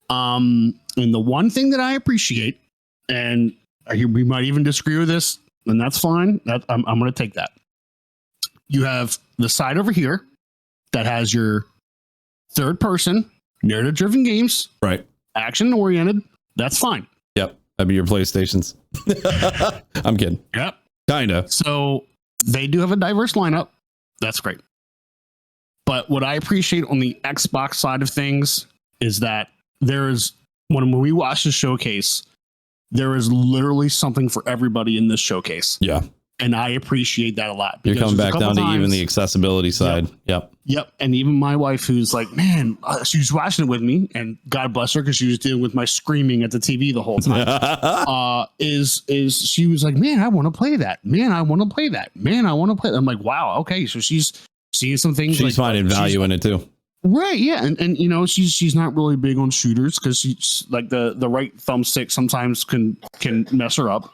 And the one thing that I appreciate, and we might even disagree with this, and that's fine. I'm going to take that. You have the side over here that has your third person narrative driven games, right? Action oriented. That's fine. Yep. That'd be your PlayStations. I'm kidding. Yep. Kinda. So they do have a diverse lineup. That's great. But what I appreciate on the Xbox side of things is that when we watch the showcase, there is literally something for everybody in this showcase. Yeah. And I appreciate that a lot. You're coming back down to even the accessibility side. Yep. And even my wife, who's like, man, she was watching it with me, and God bless her, because she was dealing with my screaming at the TV the whole time. She was like, man, I want to play that. Man, I want to play that. Man, I want to play that. I'm like, wow, okay. So she's seeing some things. She's finding value in it too. Right. Yeah. And she's not really big on shooters because she's like the right thumbstick sometimes can mess her up.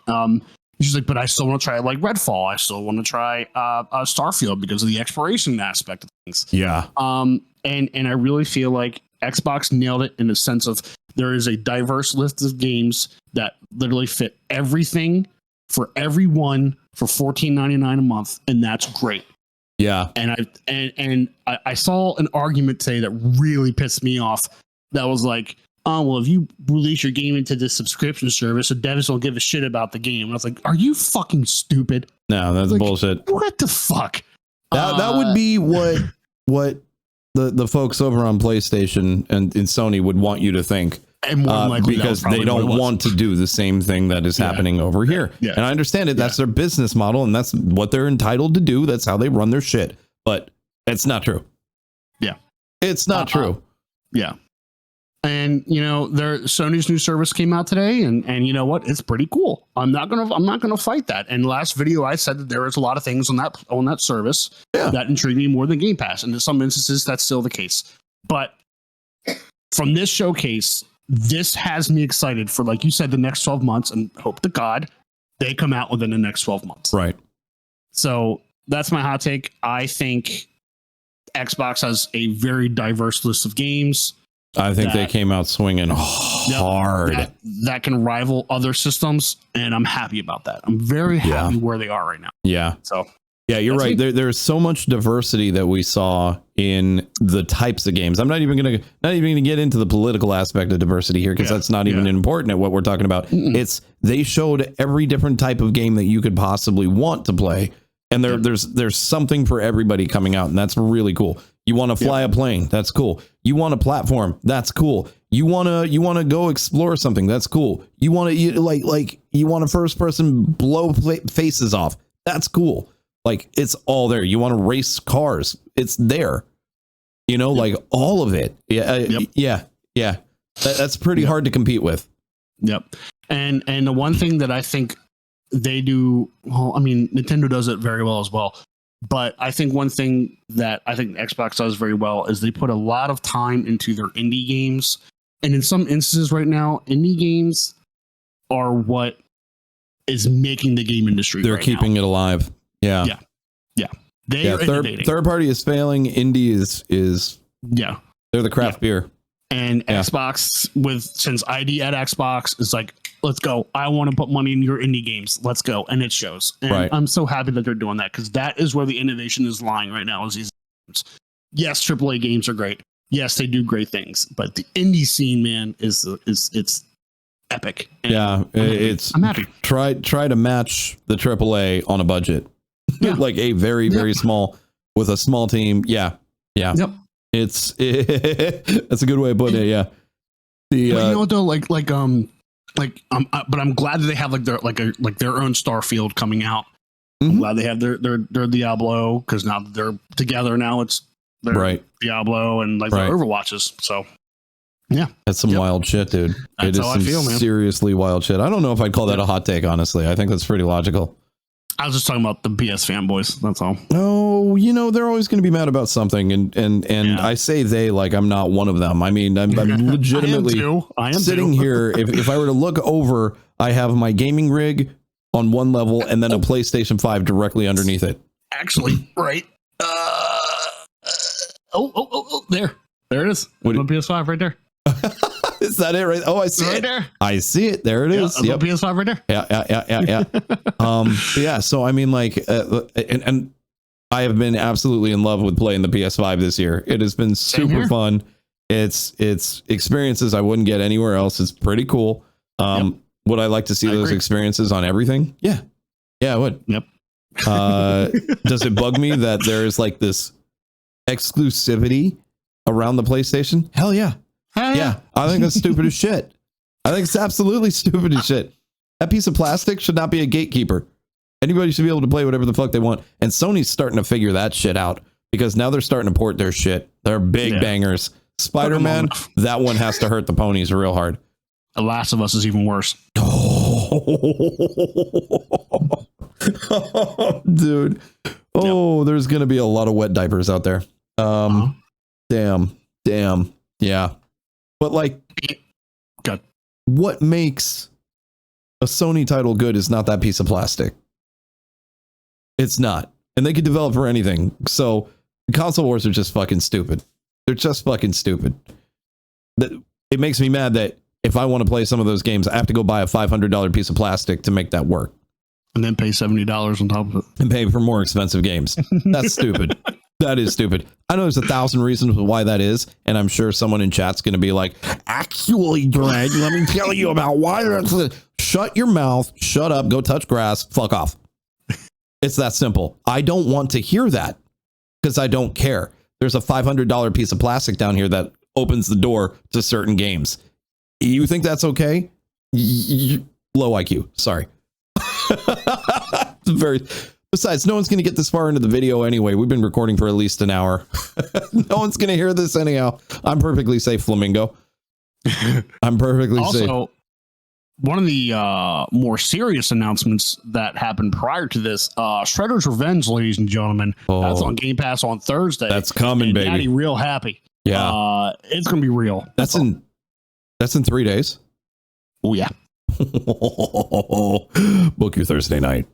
She's like, but I still want to try like Redfall. I still want to try Starfield because of the exploration aspect of things. Yeah. And I really feel like Xbox nailed it in the sense of there is a diverse list of games that literally fit everything for everyone for $14.99 a month, and that's great. Yeah. And I saw an argument today that really pissed me off. That was like, oh, well, if you release your game into this subscription service, the devs don't give a shit about the game. And I was like, are you fucking stupid? No, that's bullshit. What the fuck? That would be what the folks over on PlayStation and Sony would want you to think. And more likely because they don't want to do the same thing that is happening over here. Yeah. And I understand it. That's their business model, and that's what they're entitled to do. That's how they run their shit. But it's not true. Yeah. It's not true. Yeah. And Sony's new service came out today, and you know what? It's pretty cool. I'm not gonna fight that. And last video I said that there is a lot of things on that service that intrigue me more than Game Pass, and in some instances that's still the case. But from this showcase, this has me excited for, like you said, the next 12 months, and hope to God they come out within the next 12 months. Right. So that's my hot take. I think Xbox has a very diverse list of games. I think they came out swinging hard. That can rival other systems, and I'm happy about that. I'm very happy where they are right now. Yeah. So yeah, you're right. There's so much diversity that we saw in the types of games. I'm not even gonna get into the political aspect of diversity here, because that's not even important at what we're talking about. It's they showed every different type of game that you could possibly want to play, And there's something for everybody coming out, and that's really cool. You want to fly a plane, that's cool. You want a platform, that's cool. You want to go explore something, that's cool. You want to you want a first person blow faces off, that's cool. Like, it's all there. You want to race cars, it's there. You know, like all of it. Yeah. That's pretty hard to compete with. Yep. And the one thing that I think they do, well, I mean, Nintendo does it very well as well. But I think one thing that I think Xbox does very well is they put a lot of time into their indie games. And in some instances right now, indie games are what is making the game industry. They're keeping it alive. Yeah. Third party is failing. Indie is they're the craft beer. And Xbox, since ID at Xbox, is like, let's go. I want to put money in your indie games. Let's go. And it shows. And I'm so happy that they're doing that, because that is where the innovation is lying right now. Is these games. Yes, AAA games are great. Yes, they do great things. But the indie scene, man, is it's epic. And I'm happy. Try to match the AAA on a budget. Like a very, very small, with a small team. Yeah. Yep. That's a good way of putting it. Yeah. But you know what though? But I'm glad that they have their own Starfield coming out. I'm glad they have their Diablo, because now that they're together, now it's their Diablo and their Overwatches. So that's some wild shit, dude. That's how I feel, man. Seriously wild shit. I don't know if I'd call that a hot take, honestly. I think that's pretty logical. I was just talking about the PS fanboys. That's all. Oh, they're always going to be mad about something, and I say they like I'm not one of them. I mean, I'm legitimately I am sitting here. If I were to look over, I have my gaming rig on one level, and then a PlayStation 5 directly underneath it. Actually, right. There it is. What PS5 right there. Is that it? Right? Oh, I see it. There. I see it. There it is. Yep. PS5 right there. Yeah. So I mean, and I have been absolutely in love with playing the PS5 this year. It has been super fun. It's experiences I wouldn't get anywhere else. It's pretty cool. Would I like to see those experiences on everything? Yeah, I would. Yep. Does it bug me that there's this exclusivity around the PlayStation? Hell yeah. Yeah, I think that's stupid as shit. I think it's absolutely stupid as shit. That piece of plastic should not be a gatekeeper. Anybody should be able to play whatever the fuck they want. And Sony's starting to figure that shit out, because now they're starting to port their shit. They're big bangers. Spider-Man, that one has to hurt the ponies real hard. The Last of Us is even worse. Dude. There's going to be a lot of wet diapers out there. Damn. Yeah. But God, what makes a Sony title good is not that piece of plastic. It's not. And they could develop for anything. So console wars are just fucking stupid. They're just fucking stupid. It makes me mad that if I want to play some of those games, I have to go buy a $500 piece of plastic to make that work. And then pay $70 on top of it. And pay for more expensive games. That's stupid. That is stupid. I know there's 1,000 reasons why that is, and I'm sure someone in chat's going to be like, actually, Greg, let me tell you about why that's... Shut your mouth, shut up, go touch grass, fuck off. It's that simple. I don't want to hear that, because I don't care. There's a $500 piece of plastic down here that opens the door to certain games. You think that's okay? Low IQ. Sorry. Besides, no one's going to get this far into the video anyway. We've been recording for at least an hour. No one's going to hear this anyhow. I'm perfectly safe, Flamingo. I'm perfectly safe. Also, one of the more serious announcements that happened prior to this, Shredder's Revenge, ladies and gentlemen, that's on Game Pass on Thursday. That's coming, baby. Daddy real happy. Yeah. It's going to be real. That's in 3 days. Oh, yeah. Book your Thursday night.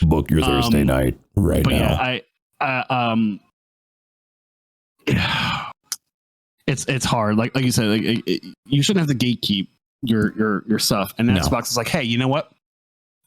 Book your Thursday night right now. It's hard. Like you said, you shouldn't have to gatekeep your stuff. And Xbox is like, hey, you know what?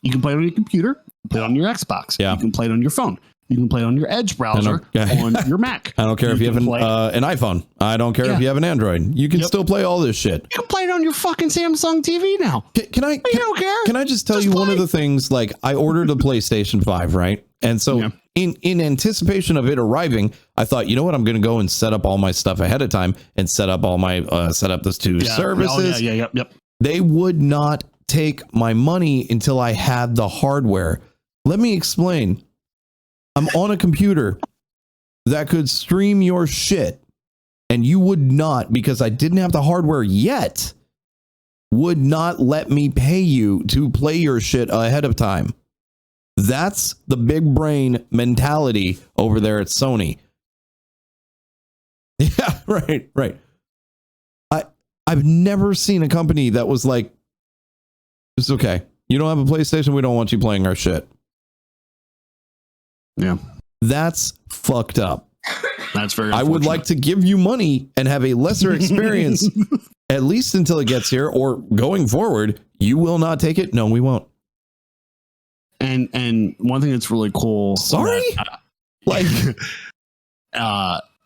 You can play it on your computer, play it on your Xbox. Yeah. You can play it on your phone. You can play it on your Edge browser on your Mac. I don't care if you have an iPhone. I don't care if you have an Android. You can still play all this shit. You can play it on your fucking Samsung TV now. You don't care. Can I just tell you one of the things? Like, I ordered a PlayStation 5, right? And so in anticipation of it arriving, I thought, you know what? I'm going to go and set up all my stuff ahead of time and set up all my set up those two services. Yep. They would not take my money until I had the hardware. Let me explain. I'm on a computer that could stream your shit, and you would not, because I didn't have the hardware yet, would not let me pay you to play your shit ahead of time. That's the big brain mentality over there at Sony. Yeah, right. I've never seen a company that was like, it's okay. You don't have a PlayStation, we don't want you playing our shit. Yeah. That's fucked up. That's very I would like to give you money and have a lesser experience, at least until it gets here, or going forward. You will not take it. No, we won't. And one thing that's really cool. Sorry?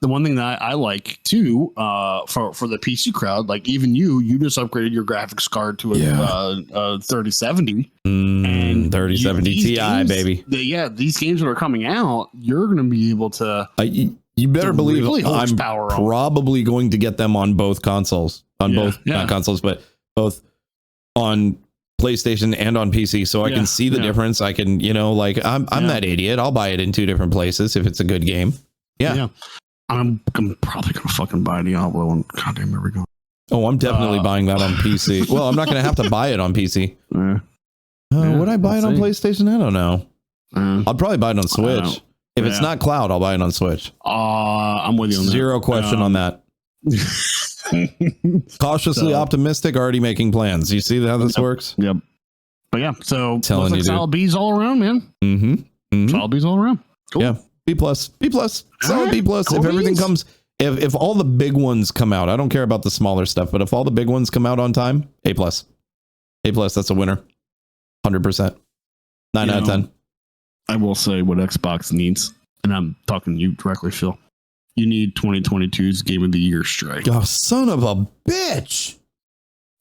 The one thing that I like too, for the PC crowd, like even you just upgraded your graphics card to a 3070 and 3070 Ti, games, baby. These games that are coming out, you're going to be able to. You better believe I'm probably going to get them on both consoles, not consoles, but both on PlayStation and on PC, so I can see the difference. I can, I'm that idiot. I'll buy it in two different places if it's a good game. Yeah. I'm probably gonna fucking buy Diablo, and goddamn, here we go. Oh, I'm definitely buying that on PC. Well, I'm not gonna have to buy it on PC. Would I buy it on PlayStation? I don't know. I'll probably buy it on Switch. If it's not cloud, I'll buy it on Switch. I'm with you on that. Zero question on that. Cautiously optimistic, already making plans. You see how this works? Yep. But yeah, so telling you, solid B's all around, man. Solid B's all around. Cool. Yeah. B+. Solid B+. Cool. If everything comes, if all the big ones come out, I don't care about the smaller stuff, but if all the big ones come out on time, A+. That's a winner. 100%. 9 out of 10. I will say what Xbox needs, and I'm talking to you directly, Phil. You need 2022's Game of the Year strike. Oh, son of a bitch.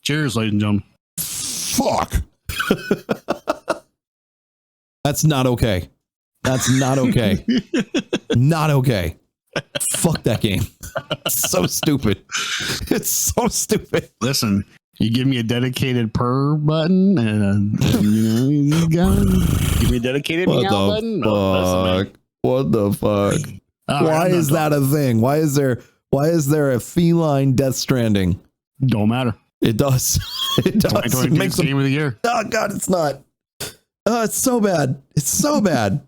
Cheers, ladies and gentlemen. Fuck. That's not okay. That's not okay. Not okay. Fuck that game. It's so stupid. It's so stupid. Listen, you give me a dedicated purr button, and you give me a dedicated meow button. What the fuck? Why is that a thing? Why is there a feline Death Stranding? Don't matter. It does. It does. It makes Game of the Year. Oh God, it's not. It's so bad. It's so bad.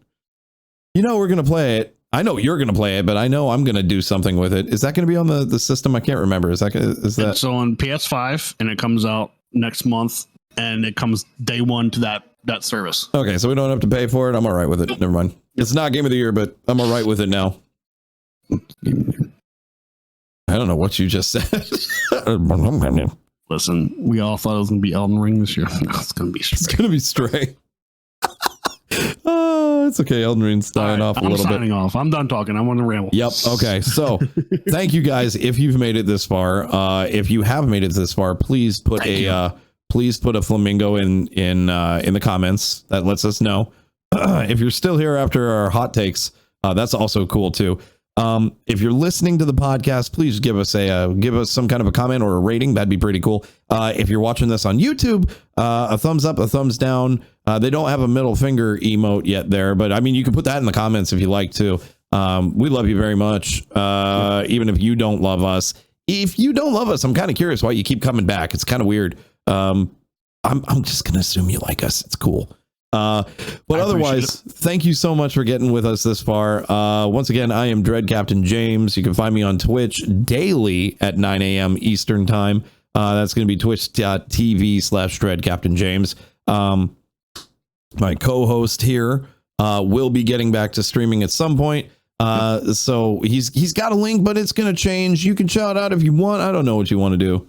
We're going to play it. I know you're going to play it, but I know I'm going to do something with it. Is that going to be on the system? I can't remember. Is that? It's on PS5, and it comes out next month, and it comes day one to that service. Okay, so we don't have to pay for it. I'm all right with it. Never mind. It's not Game of the Year, but I'm all right with it now. I don't know what you just said. Listen, we all thought it was going to be Elden Ring this year. No, it's going to be Stray. It's going to be Stray. It's okay. Elden Ring's dying off a little bit. I'm signing off. I'm done talking. I want to ramble. Yep. Okay. So thank you guys. If you've made it this far, if you have made it this far, please put a flamingo in the comments. That lets us know. If you're still here after our hot takes, that's also cool too. If you're listening to the podcast, please give us some kind of a comment or a rating. That'd be pretty cool. If you're watching this on YouTube, a thumbs up, a thumbs down. They don't have a middle finger emote yet there, but I mean, you can put that in the comments if you like to. We love you very much. Even if you don't love us, I'm kind of curious why you keep coming back. It's kind of weird. I'm just going to assume you like us. It's cool. But otherwise, thank you so much for getting with us this far. Once again, I am Dread Captain James. You can find me on Twitch daily at 9 a.m. Eastern time. That's going to be twitch.tv/Dread Captain James. My co-host here will be getting back to streaming at some point. So he's got a link, but it's going to change. You can shout out if you want. I don't know what you want to do.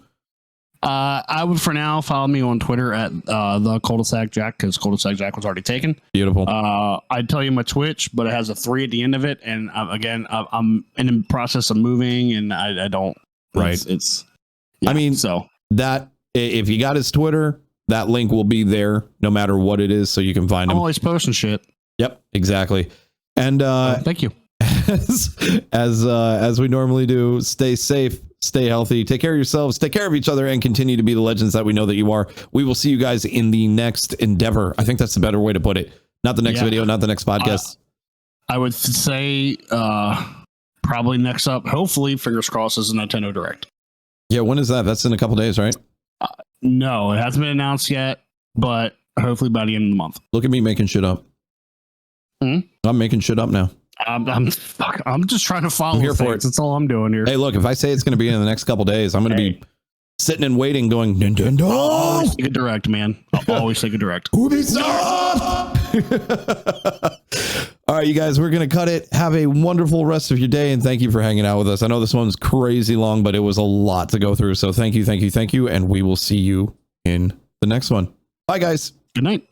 I would for now follow me on Twitter at the Cul de Sac Jack, because Cul de Sac Jack was already taken. Beautiful. I'd tell you my Twitch, but it has a 3 at the end of it, and I'm in the process of moving, and I don't. Right. It's I mean, so that if you got his Twitter, that link will be there no matter what it is, so you can find him. I'm always posting shit. Yep, exactly. And thank you. As we normally do, stay safe, stay healthy, take care of yourselves, take care of each other, and continue to be the legends that we know that you are. We will see you guys in the next endeavor. I think that's the better way to put it. Not the next video, not the next podcast. I would say probably next up, hopefully, fingers crossed, is a Nintendo Direct. Yeah, when is that? That's in a couple days, right? No, it hasn't been announced yet, but hopefully by the end of the month. Look at me making shit up. I'm making shit up now. I'm just trying to follow. I'm here for it. That's all I'm doing here. Hey, look, if I say it's going to be in the next couple days, I'm going to be sitting and waiting, going Nintendo. I'll always take a direct, man. I'll always take a direct. All right, you guys, we're going to cut it. Have a wonderful rest of your day, and thank you for hanging out with us. I know this one's crazy long, but it was a lot to go through. So thank you, and we will see you in the next one. Bye, guys. Good night.